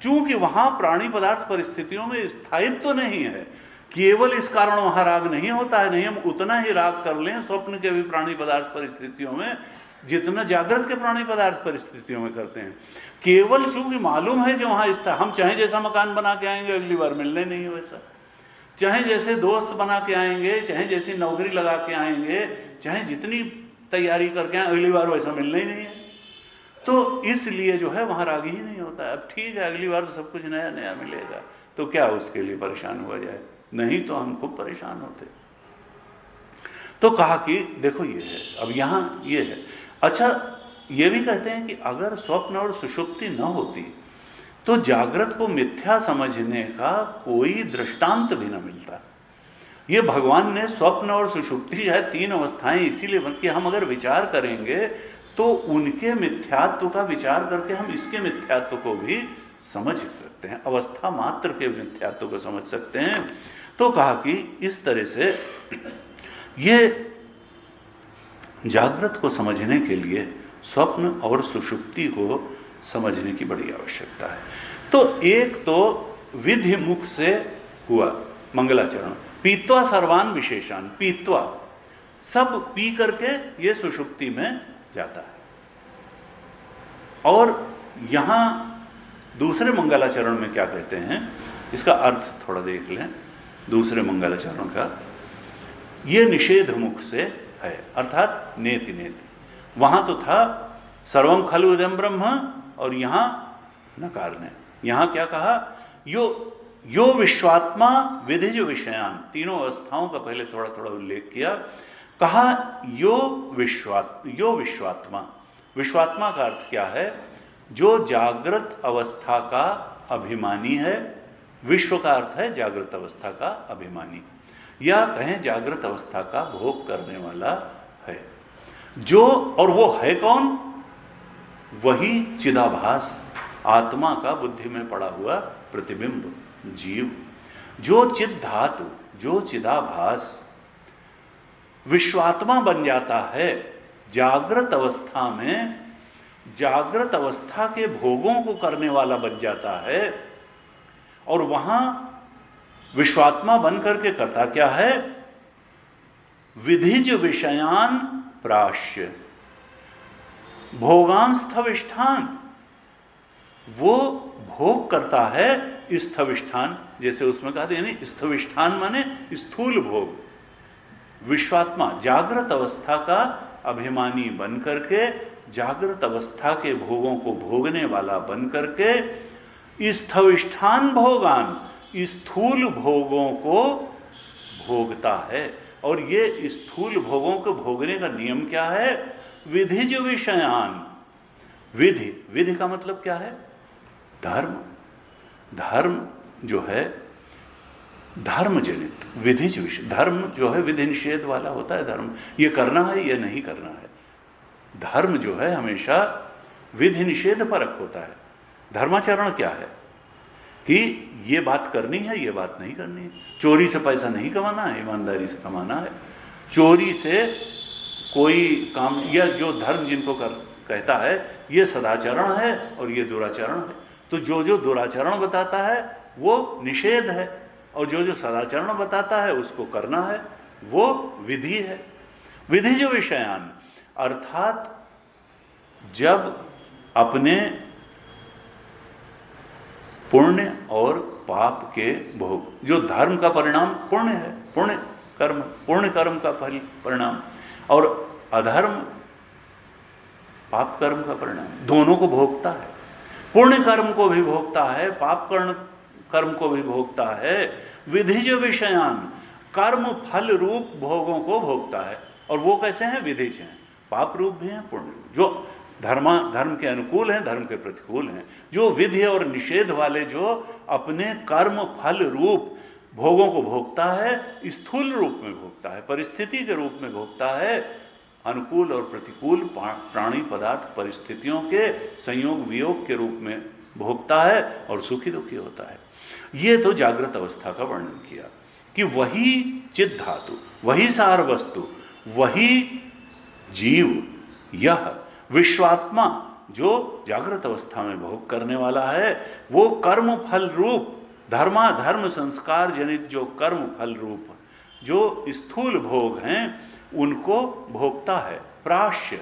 चूंकि वहां प्राणी पदार्थ परिस्थितियों में स्थायित्व नहीं है, केवल इस कारण वहां राग नहीं होता है। नहीं, हम उतना ही राग कर लें स्वप्न के भी प्राणी पदार्थ परिस्थितियों में जितना जागृत के प्राणी पदार्थ परिस्थितियों में करते हैं। केवल चूंकि मालूम है कि वहां हम चाहे जैसा मकान बना के आएंगे अगली बार मिलने नहीं है वैसा, चाहे जैसे दोस्त बना के आएंगे, चाहे जैसी नौकरी लगा के आएंगे, चाहे जितनी तैयारी करके आए, अगली बार वैसा मिलना ही नहीं है। तो इसलिए जो है वहां राग ही नहीं होता है। अब ठीक है, अगली बार तो सब कुछ नया नया मिलेगा, तो क्या उसके लिए परेशान हुआ जाए? नहीं तो हम खूब परेशान होते। तो कहा कि देखो ये है, अब यहां ये है। अच्छा, ये भी कहते हैं कि अगर स्वप्न और सुषुप्ति न होती तो जागृत को मिथ्या समझने का कोई दृष्टांत भी न मिलता। ये भगवान ने स्वप्न और सुषुप्ति है तीन अवस्थाएं इसीलिए, बल्कि हम अगर विचार करेंगे तो उनके मिथ्यात्व का विचार करके हम इसके मिथ्यात्व को भी समझ सकते हैं, अवस्था मात्र के मिथ्यात्व को समझ सकते हैं। तो कहा कि इस तरह से ये जागृत को समझने के लिए स्वप्न और सुषुप्ति को समझने की बड़ी आवश्यकता है। तो एक तो विधि मुख से हुआ मंगलाचरण, पीत्वा सर्वान विशेषान, पीत्वा सब पी करके ये सुषुप्ति में जाता है। और यहां दूसरे मंगलाचरण में क्या कहते हैं, इसका अर्थ थोड़ा देख लें। दूसरे मंगलाचरण का ये निषेध मुख से है, अर्थात नेति नेति। वहां तो था सर्वम खलु इदं ब्रह्म, और यहां नकार ने यहां क्या कहा, यो विश्वात्मा विधिज विषयान, तीनों अवस्थाओं का पहले थोड़ा थोड़ा उल्लेख किया। कहा यो विश्वात्मा। विश्वात्मा का अर्थ क्या है, जो जागृत अवस्था का अभिमानी है। विश्व का अर्थ है जागृत अवस्था का अभिमानी, या कहें जागृत अवस्था का भोग करने वाला है जो, और वो है कौन, वही चिदाभास, आत्मा का बुद्धि में पड़ा हुआ प्रतिबिंब जीव। जो चिद धातु, जो चिदाभास विश्वात्मा बन जाता है जागृत अवस्था में, जागृत अवस्था के भोगों को करने वाला बन जाता है। और वहां विश्वात्मा बन करके करता क्या है, विधिज विषयान प्राश्य भोगांस्थविष्ठान, वो भोग करता है स्थविष्ठान, जैसे उसमें कहा यानी स्थविष्ठान माने स्थूल भोग। विश्वात्मा जागृत अवस्था का अभिमानी बन करके, जागृत अवस्था के भोगों को भोगने वाला बन करके स्थविष्ठान भोगान, स्थूल भोगों को भोगता है। और ये स्थूल भोगों को भोगने का नियम क्या है, विधिज विषयान। विधि, विधि का मतलब क्या है, धर्म। धर्म जो है धर्म जनित, विधिज विषय, धर्म जो है विधि निषेध वाला होता है। धर्म ये करना है, ये नहीं करना है। धर्म जो है हमेशा विधि निषेध परक होता है। धर्माचरण क्या है कि ये बात करनी है, ये बात नहीं करनी है। चोरी से पैसा नहीं कमाना है, ईमानदारी से कमाना है। चोरी से कोई काम, या जो धर्म जिनको कहता है ये सदाचरण है और ये दुराचरण है। तो जो जो दुराचरण बताता है वो निषेध है, और जो जो सदाचरण बताता है उसको करना है, वो विधि है। विधि जो विषयान, अर्थात जब अपने पुण्य और पाप के भोग, जो धर्म का परिणाम पुण्य है, पुण्य कर्म का परिणाम, और अधर्म पाप कर्म का परिणाम, दोनों को भोगता है। पुण्य कर्म को भी भोगता है, पाप कर्म को भी भोगता है। विधिज विषयान, कर्म फल रूप भोगों को भोगता है। और वो कैसे हैं, विधिज हैं, पाप रूप भी हैं, पुण्य रूप, जो धर्म के अनुकूल हैं, धर्म के प्रतिकूल हैं। जो विधि और निषेध वाले, जो अपने कर्म फल रूप भोगों को भोगता है, स्थूल रूप में भोगता है, परिस्थिति के रूप में भोगता है, अनुकूल और प्रतिकूल प्राणी पदार्थ परिस्थितियों के संयोग वियोग के रूप में भोगता है और सुखी दुखी होता है। ये तो जागृत अवस्था का वर्णन किया कि वही चिद धातु, वही सार वस्तु, वही जीव, यह विश्वात्मा जो जागृत अवस्था में भोग करने वाला है, वो कर्म फल रूप धर्माधर्म संस्कार जनित जो कर्म फल रूप जो स्थूल भोग हैं उनको भोगता है प्राश्य,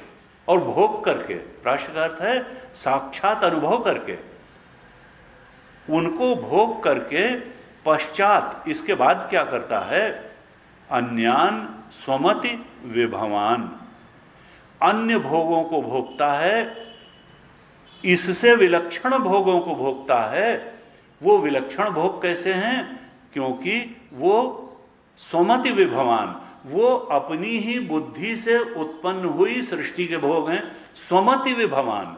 और भोग करके, प्राश्य का अर्थ है साक्षात अनुभव करके, उनको भोग करके पश्चात इसके बाद क्या करता है, अन्यान स्वमति विभवान, अन्य भोगों को भोगता है, इससे विलक्षण भोगों को भोगता है। वो विलक्षण भोग कैसे हैं, क्योंकि वो स्वमति विभवान, वो अपनी ही बुद्धि से उत्पन्न हुई सृष्टि के भोग हैं। स्वमति विभवान,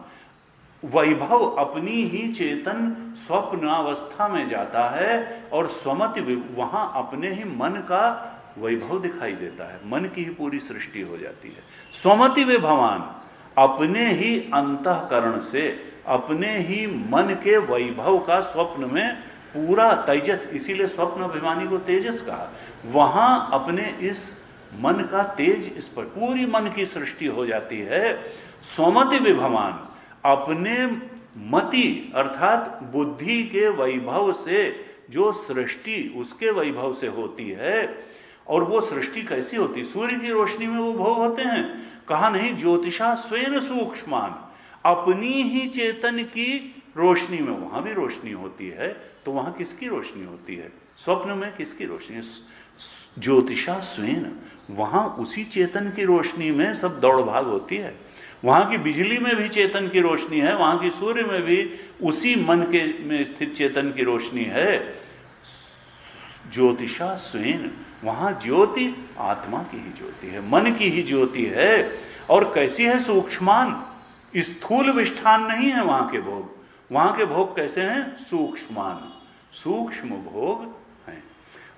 वैभव अपनी ही चेतन स्वप्नावस्था में जाता है और स्वमति वहां अपने ही मन का वैभव दिखाई देता है, मन की ही पूरी सृष्टि हो जाती है। स्वमति विभवान, अपने ही अंतःकरण से, अपने ही मन के वैभव का स्वप्न में पूरा तेजस, इसीलिए स्वप्न अभिमानी को तेजस कहा, वहां अपने इस मन का तेज, इस पर पूरी मन की सृष्टि हो जाती है। स्वमति विभवान, अपने मति अर्थात बुद्धि के वैभव से जो सृष्टि उसके वैभव से होती है। और वो सृष्टि कैसी होती, सूर्य की रोशनी में वो भोग होते हैं, कहा नहीं ज्योतिषा स्वेन सूक्ष्मान, अपनी ही चेतन की रोशनी में, वहां भी रोशनी होती है, तो वहां किसकी रोशनी होती है, स्वप्न में किसकी रोशनी है, ज्योतिषा स्वेन, वहां उसी चेतन की रोशनी में सब दौड़ भाग होती है। वहां की बिजली में भी चेतन की रोशनी है, वहां की सूर्य में भी उसी मन के में स्थित चेतन की रोशनी है। ज्योतिषा स्वेन, वहां ज्योति आत्मा की ही ज्योति है, मन की ही ज्योति है। और कैसी है, सूक्ष्मान, स्थूल विष्ठान नहीं है वहां के भोग, वहां के भोग कैसे हैं, सूक्ष्मान, सूक्ष्म भोग हैं।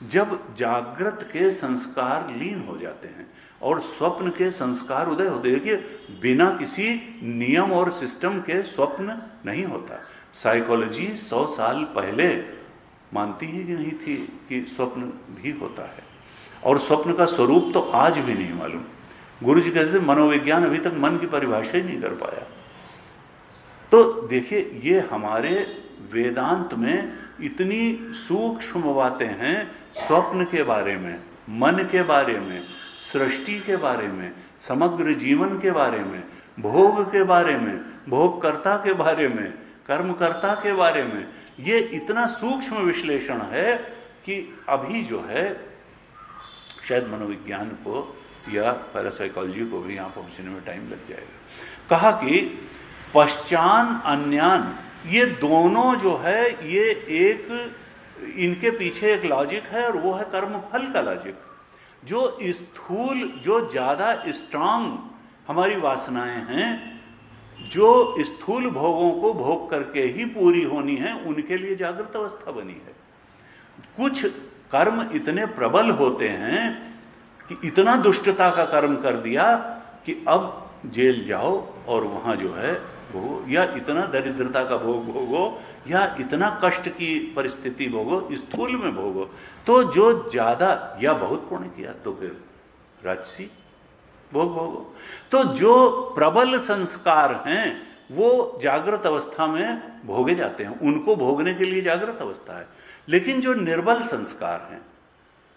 जब जागृत के संस्कार लीन हो जाते हैं और स्वप्न के संस्कार उदय होते, देखिए बिना किसी नियम और सिस्टम के स्वप्न नहीं होता। साइकोलॉजी 100 साल पहले मानती ही नहीं थी कि स्वप्न भी होता है, और स्वप्न का स्वरूप तो आज भी नहीं मालूम। गुरु जी कहते थे मनोविज्ञान अभी तक मन की परिभाषा ही नहीं कर पाया। तो देखिए ये हमारे वेदांत में इतनी सूक्ष्म बातें हैं, स्वप्न के बारे में, मन के बारे में, सृष्टि के बारे में, समग्र जीवन के बारे में, भोग के बारे में, भोगकर्ता के बारे में, कर्मकर्ता के बारे में, ये इतना सूक्ष्म विश्लेषण है कि अभी जो है शायद मनोविज्ञान को या पैरासाइकोलॉजी को भी यहाँ पहुँचने में टाइम लग जाएगा। कहा कि पश्चान अन्यान, ये दोनों जो है ये एक, इनके पीछे एक लॉजिक है और वो है कर्म फल का लॉजिक। जो स्थूल, जो ज़्यादा स्ट्रांग हमारी वासनाएं हैं, जो स्थूल भोगों को भोग करके ही पूरी होनी है, उनके लिए जागृत अवस्था बनी है। कुछ कर्म इतने प्रबल होते हैं कि इतना दुष्टता का कर्म कर दिया कि अब जेल जाओ और वहाँ जो है भोगो, या इतना दरिद्रता का भोग भोगो, या इतना कष्ट की परिस्थिति भोगो, स्थूल में भोगो। तो जो ज़्यादा, या बहुत पुण्य किया तो फिर राजसी भोग भोगो। तो जो प्रबल संस्कार हैं वो जागृत अवस्था में भोगे जाते हैं, उनको भोगने के लिए जागृत अवस्था है। लेकिन जो निर्बल संस्कार हैं,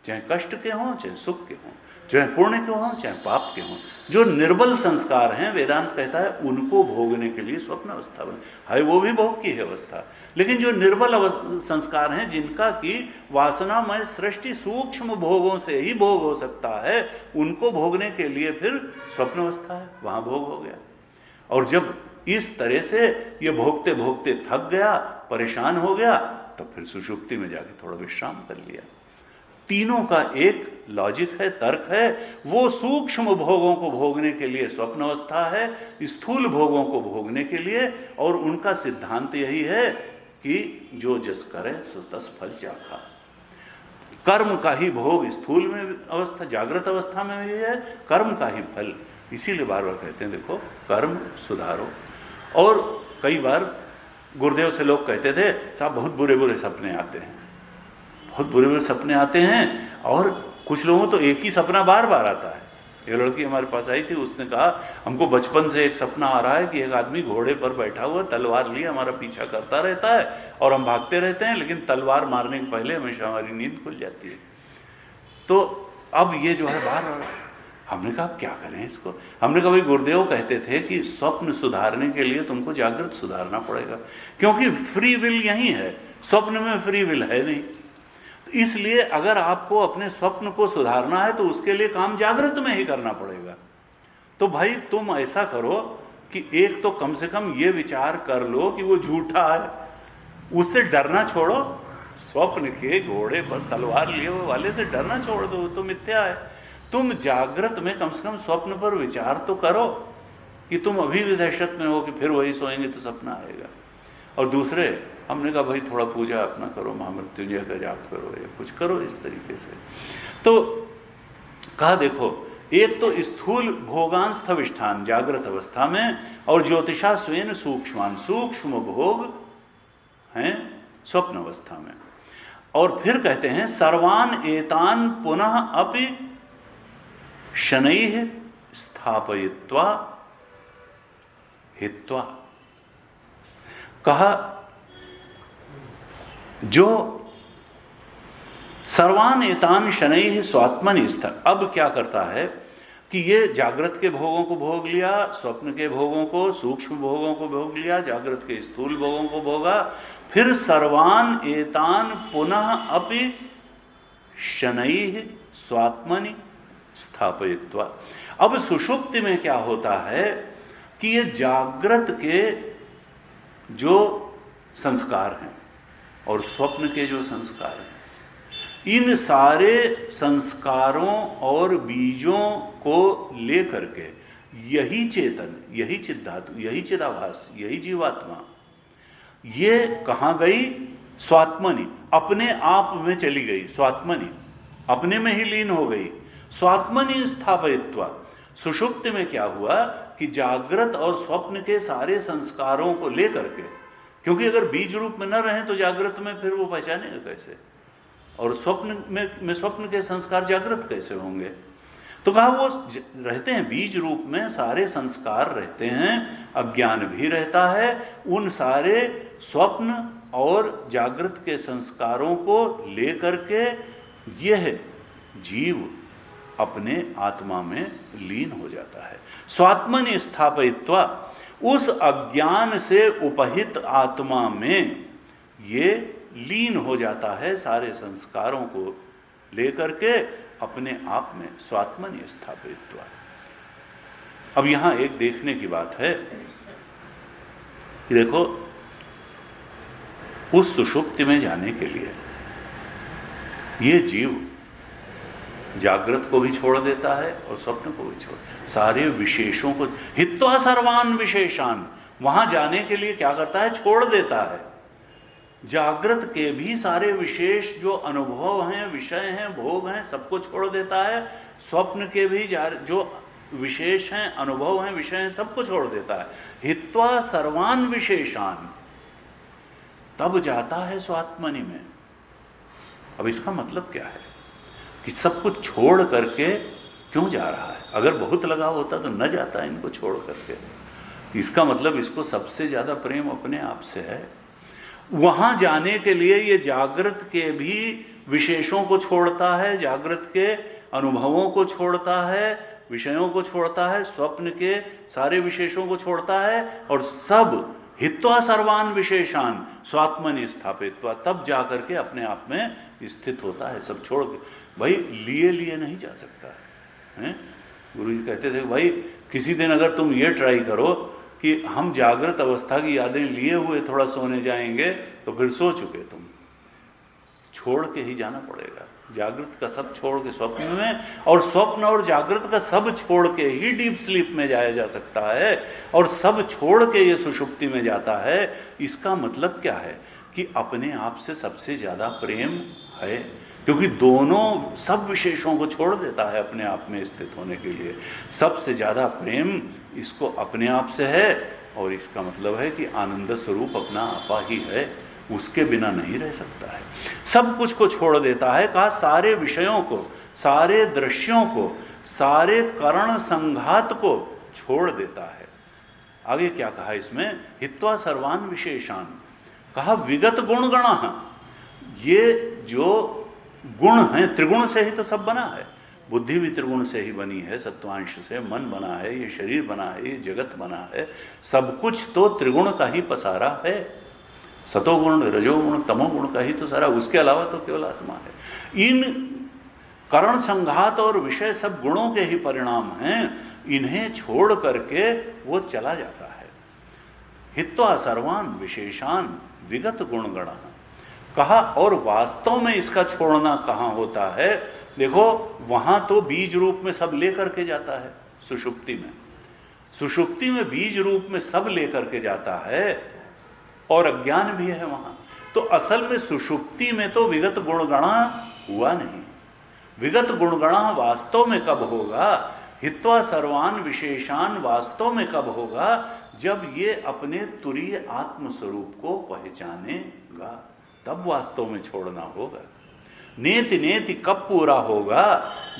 चाहे कष्ट के हों चाहे सुख के हों, चाहे पुण्य के हों चाहे पाप के हों, जो निर्बल संस्कार हैं, वेदांत कहता है उनको भोगने के लिए स्वप्न अवस्था बने है, वो भी भोग की है अवस्था। लेकिन जो निर्बल संस्कार हैं, जिनका कि वासनामय सृष्टि सूक्ष्म भोगों से ही भोग हो सकता है, उनको भोगने के लिए फिर स्वप्न अवस्था है, वहां भोग हो गया। और जब इस तरह से ये भोगते भोगते थक गया, परेशान हो गया, तब फिर सुषुप्ति में जाके थोड़ा विश्राम कर लिया। तीनों का एक लॉजिक है, तर्क है। वो सूक्ष्म भोगों को भोगने के लिए स्वप्न अवस्था है, स्थूल भोगों को भोगने के लिए, और उनका सिद्धांत यही है कि जो जस करे सो तस फल चाखा। कर्म का ही भोग स्थूल में अवस्था, जागृत अवस्था में भी है, कर्म का ही फल। इसीलिए बार बार कहते हैं देखो कर्म सुधारो। और कई बार गुरुदेव से लोग कहते थे साहब बहुत बुरे बुरे सपने आते हैं, बहुत बुरे बुरे सपने आते हैं, और कुछ लोगों तो एक ही सपना बार बार आता है। ये लड़की हमारे पास आई थी, उसने कहा हमको बचपन से एक सपना आ रहा है कि एक आदमी घोड़े पर बैठा हुआ तलवार लिए हमारा पीछा करता रहता है और हम भागते रहते हैं, लेकिन तलवार मारने के पहले हमेशा हमारी नींद खुल जाती है। तो अब ये जो है बार बार, हमने कहा क्या करें इसको। हमने कहा भाई गुरुदेव कहते थे कि स्वप्न सुधारने के लिए तुमको जागृत सुधारना पड़ेगा, क्योंकि फ्री विल यही है, स्वप्न में फ्री विल है नहीं। तो इसलिए अगर आपको अपने स्वप्न को सुधारना है तो उसके लिए काम जागृत में ही करना पड़ेगा। तो भाई तुम ऐसा करो कि एक तो कम से कम ये विचार कर लो कि वो झूठा है, उससे डरना छोड़ो। स्वप्न के घोड़े पर तलवार लिए हुए वाले से डरना छोड़ दो, वो तो मिथ्या है। तुम जागृत में कम से कम स्वप्न पर विचार तो करो कि तुम अभी भी दहशत में हो कि फिर वही सोएंगे तो सपना आएगा। और दूसरे हमने कहा भाई थोड़ा पूजा अपना करो, महामृत्युंजय का जाप करो या कुछ करो इस तरीके से। तो कहा देखो, एक तो स्थूल भोगांस्थविष्ठान जागृत अवस्था में, और ज्योतिषा स्वेन सूक्ष्मान सूक्ष्म भोग हैं स्वप्न अवस्था में। और फिर कहते हैं सर्वान एतान पुनः अपि शनैः स्थापयित्वा हित्वा। कहा जो सर्वान एतान शनैः स्वात्मनि स्थ, अब क्या करता है कि ये जागृत के भोगों को भोग लिया, स्वप्न के भोगों को, सूक्ष्म भोगों को भोग लिया, जागृत के स्थूल भोगों को भोगा, फिर सर्वान एतान पुनः अपि शनैः स्वात्मनि स्थापयित्वा। अब सुषुप्ति में क्या होता है कि ये जागृत के जो संस्कार हैं और स्वप्न के जो संस्कार हैं, इन सारे संस्कारों और बीजों को लेकर के यही चेतन, यही चिद्धातु, यही चिदाभास, यही जीवात्मा, ये कहाँ गई? स्वात्मनि, अपने आप में चली गई। स्वात्मनि, अपने में ही लीन हो गई। स्वात्मनि स्थापयित्वा। सुषुप्ति में क्या हुआ कि जागृत और स्वप्न के सारे संस्कारों को लेकर के, क्योंकि अगर बीज रूप में न रहे तो जागृत में फिर वो पहचानेगा कैसे, और स्वप्न में स्वप्न के संस्कार जागृत कैसे होंगे? तो कहा वो रहते हैं बीज रूप में, सारे संस्कार रहते हैं, अज्ञान भी रहता है। उन सारे स्वप्न और जागृत के संस्कारों को लेकर के यह जीव अपने आत्मा में लीन हो जाता है। स्वात्मनि स्थापयित्वा, उस अज्ञान से उपहित आत्मा में ये लीन हो जाता है, सारे संस्कारों को लेकर के अपने आप में। स्वात्मनि स्थापयित्वा। अब यहां एक देखने की बात है कि देखो, उस सुषुप्ति में जाने के लिए ये जीव जागृत को भी छोड़ देता है और स्वप्न को भी छोड़, सारे विशेषों को, हित्वा सर्वान विशेषान, वहां जाने के लिए क्या करता है? छोड़ देता है। जागृत के भी सारे विशेष जो अनुभव हैं, विषय हैं, भोग हैं, सबको छोड़ देता है। स्वप्न के भी जो विशेष हैं, अनुभव हैं, विषय हैं, सबको छोड़ देता है। हित्वा सर्वान विशेषान, तब जाता है स्वात्मनि में। अब इसका मतलब क्या है कि सब कुछ छोड़ करके क्यों जा रहा है? अगर बहुत लगाव होता तो न जाता है इनको छोड़ करके। इसका मतलब इसको सबसे ज्यादा प्रेम अपने आप से है। वहां जाने के लिए ये जागृत के भी विशेषों को छोड़ता है, जागृत के अनुभवों को छोड़ता है, विषयों को छोड़ता है, स्वप्न के सारे विशेषों को छोड़ता है, और सब हित्वा सर्वान विशेषान स्वात्मनि स्थापित्वा, तब जाकर के अपने आप में स्थित होता है, सब छोड़ के। भाई लिए लिए नहीं जा सकता है। गुरु जी कहते थे भाई किसी दिन अगर तुम ये ट्राई करो कि हम जागृत अवस्था की यादें लिए हुए थोड़ा सोने जाएंगे, तो फिर सो चुके तुम। छोड़ के ही जाना पड़ेगा, जागृत का सब छोड़ के स्वप्न में, और स्वप्न और जागृत का सब छोड़ के ही डीप स्लीप में जाया जा सकता है, और सब छोड़ के ये सुषुप्ति में जाता है। इसका मतलब क्या है कि अपने आप से सबसे ज्यादा प्रेम है, क्योंकि दोनों सब विशेषों को छोड़ देता है अपने आप में स्थित होने के लिए। सबसे ज्यादा प्रेम इसको अपने आप से है, और इसका मतलब है कि आनंद स्वरूप अपना आपा ही है, उसके बिना नहीं रह सकता है। सब कुछ को छोड़ देता है, कहा सारे विषयों को, सारे दृश्यों को, सारे करण संघात को छोड़ देता है। आगे क्या कहा इसमें, हित्वा सर्वान विशेषान, कहा विगत गुण गणः, ये जो गुण हैं त्रिगुण से ही तो सब बना है, बुद्धि भी त्रिगुण से ही बनी है, सत्वांश से, मन बना है, ये शरीर बना है, ये जगत बना है, सब कुछ तो त्रिगुण का ही पसारा है, सतोगुण रजोगुण तमोगुण का ही तो सारा, उसके अलावा तो केवल आत्मा है। इन करण संघात और विषय सब गुणों के ही परिणाम हैं, इन्हें छोड़ करके वो चला जाता है। हित्वा सर्वान विशेषान विगत गुण गणः, कहा और वास्तव में इसका छोड़ना कहाँ होता है, देखो वहां तो बीज रूप में सब लेकर के जाता है, सुषुप्ति में, सुषुप्ति में बीज रूप में सब लेकर के जाता है और अज्ञान भी है वहां। तो असल में सुषुप्ति में तो विगत गुणगणा हुआ नहीं, विगत गुणगणा वास्तव में कब होगा, हित्वा सर्वान विशेषान वास्तव में कब होगा, जब ये अपने तुरीय आत्म स्वरूप को पहचानेगा, तब वास्तव में छोड़ना होगा। नेति नेति कब पूरा होगा,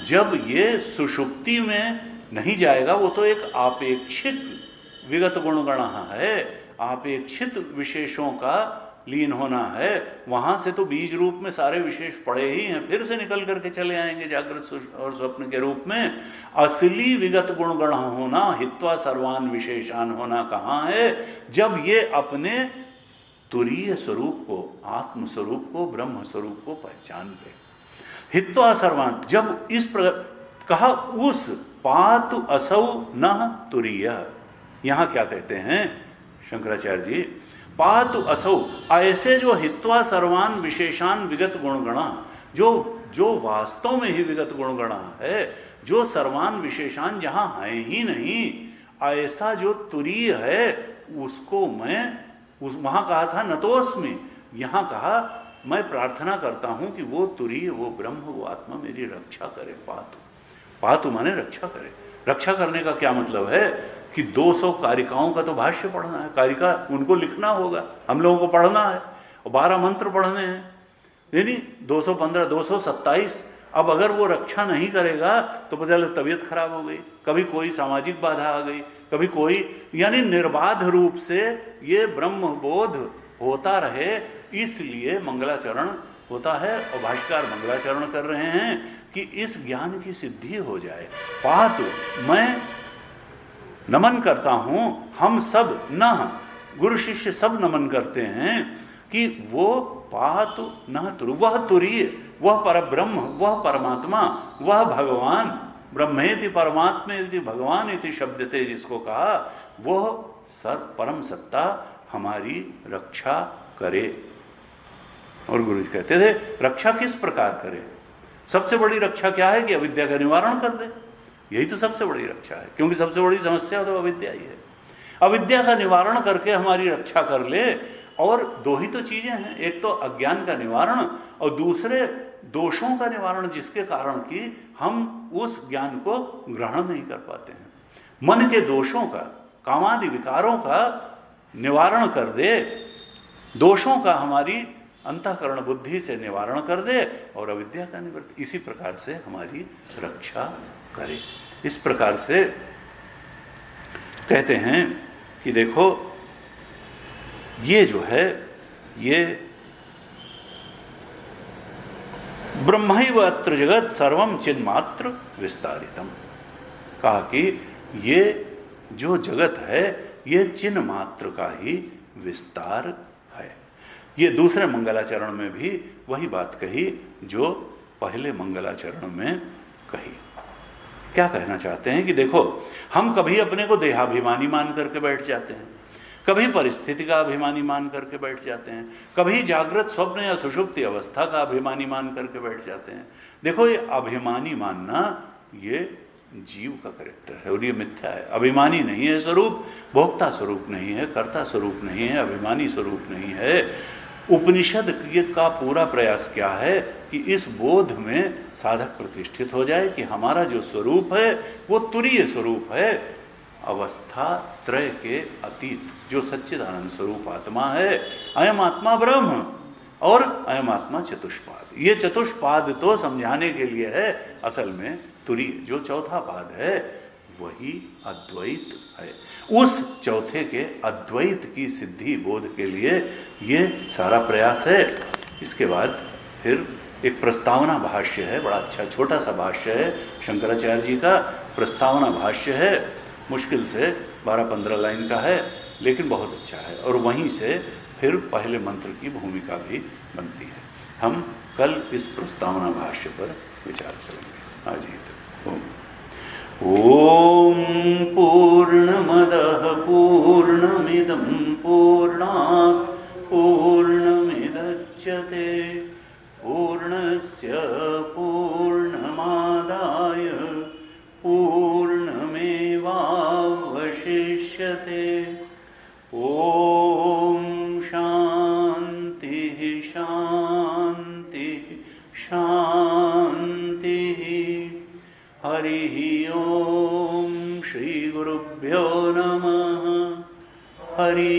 जब ये सुषुप्ति में नहीं जाएगा, वो तो एक आपेक्षित विगत गुणगणः है, आपेक्षित विशेषों का लीन होना है, वहां से तो बीज रूप में सारे विशेष पड़े ही हैं, फिर से निकल करके चले आएंगे जागृत और स्वप्न के रूप में। असली विगत गुणगण होना, हित्वा सर्वान विशेषान होना कहाँ है, जब ये अपने तुरीय स्वरूप को, आत्म स्वरूप को, ब्रह्म स्वरूप को पहचान गए। हित्वा सर्वान, जब इस प्रकार कहा, उस पातु असौ न तुरीय, यहां क्या कहते हैं शंकराचार्य जी, पातु असौ, ऐसे जो हित्वा सर्वान विशेषान विगत गुणगणा, जो वास्तव में ही विगत गुणगणा है, जो सर्वान विशेषान जहां है ही नहीं, ऐसा जो तुरीय है उसको मैं वहां कहा था नतोस्मि, यहां कहा मैं प्रार्थना करता हूं कि वो तुरीय, वो ब्रह्म, वो आत्मा मेरी रक्षा करे। पातु, पातु माने रक्षा करे। रक्षा करने का क्या मतलब है कि 200 कारिकाओं का तो भाष्य पढ़ना है, कारिका उनको लिखना होगा, हम लोगों को पढ़ना है, और 12 मंत्र पढ़ने हैं, यानी 215, 227। अब अगर वो रक्षा नहीं करेगा तो पता चले तबीयत खराब हो गई, कभी कोई सामाजिक बाधा आ गई, कभी कोई, यानी निर्बाध रूप से ये ब्रह्म बोध होता रहे, इसलिए मंगलाचरण होता है। और भाष्यकार मंगलाचरण कर रहे हैं कि इस ज्ञान की सिद्धि हो जाए। पातु, मैं नमन करता हूं, हम सब न गुरु शिष्य सब नमन करते हैं कि वो पातु न तुरु, वह तुरीय, वह परब्रह्म, वह परमात्मा, वह भगवान, ब्रह्मेति परमात्मेति भगवान इति शब्दते जिसको कहा, वह परम सत्ता हमारी रक्षा करे। और गुरु जी कहते थे रक्षा किस प्रकार करे, सबसे बड़ी रक्षा क्या है कि अविद्या का निवारण कर दे, यही तो सबसे बड़ी रक्षा है, क्योंकि सबसे बड़ी समस्या तो अविद्या ही है। अविद्या का निवारण करके हमारी रक्षा कर ले। और दो ही तो चीजें हैं, एक तो अज्ञान का निवारण और दूसरे दोषों का निवारण, जिसके कारण कि हम उस ज्ञान को ग्रहण नहीं कर पाते हैं। मन के दोषों का, कामादि विकारों का निवारण कर दे, दोषों का हमारी अंतःकरण बुद्धि से निवारण कर दे, और अविद्या का निवृत्ति, इसी प्रकार से हमारी रक्षा करे। इस प्रकार से कहते हैं कि देखो ये जो है, ये ब्रह्मैव अत्र जगत सर्वम चिन्मात्र विस्तारितम, कहा कि ये जो जगत है ये चिन्ह मात्र का ही विस्तार है। ये दूसरे मंगलाचरण में भी वही बात कही जो पहले मंगलाचरण में कही। क्या कहना चाहते हैं कि देखो, हम कभी अपने को देहाभिमानी मान करके बैठ जाते हैं, कभी परिस्थिति का अभिमानी मान करके बैठ जाते हैं, कभी जागृत स्वप्न या सुषुप्ति अवस्था का अभिमानी मान करके बैठ जाते हैं। देखो, ये अभिमानी मानना ये जीव का कैरेक्टर है और ये मिथ्या है। अभिमानी नहीं है स्वरूप, भोक्ता स्वरूप नहीं है, कर्ता स्वरूप नहीं है, अभिमानी स्वरूप नहीं है। उपनिषद का पूरा प्रयास क्या है कि इस बोध में साधक प्रतिष्ठित हो जाए कि हमारा जो स्वरूप है वो तुरीय स्वरूप है, अवस्था त्रय के अतीत जो सच्चिदानंद स्वरूप आत्मा है, अयम आत्मा ब्रह्म और अयम आत्मा चतुष्पाद। ये चतुष्पाद तो समझाने के लिए है, असल में तुरीय जो चौथा पाद है वही अद्वैत है। उस चौथे के अद्वैत की सिद्धि बोध के लिए ये सारा प्रयास है। इसके बाद फिर एक प्रस्तावना भाष्य है, बड़ा अच्छा छोटा सा भाष्य है, शंकराचार्य जी का प्रस्तावना भाष्य है, मुश्किल से 12-15 लाइन का है, लेकिन बहुत अच्छा है। और वहीं से फिर पहले मंत्र की भूमिका भी बनती है। हम कल इस प्रस्तावना भाष्य पर विचार करेंगे। आज ही तक ओम पूर्णमदः पूर्णमिदं पूर्णात् पूर्णमिदच्यते पूर्णस्य पूर्णमादाय पूर्णमेवावशिष्यते। ओम शांति शांति शांति। हरि ओम श्री गुरुभ्यो नमः। हरि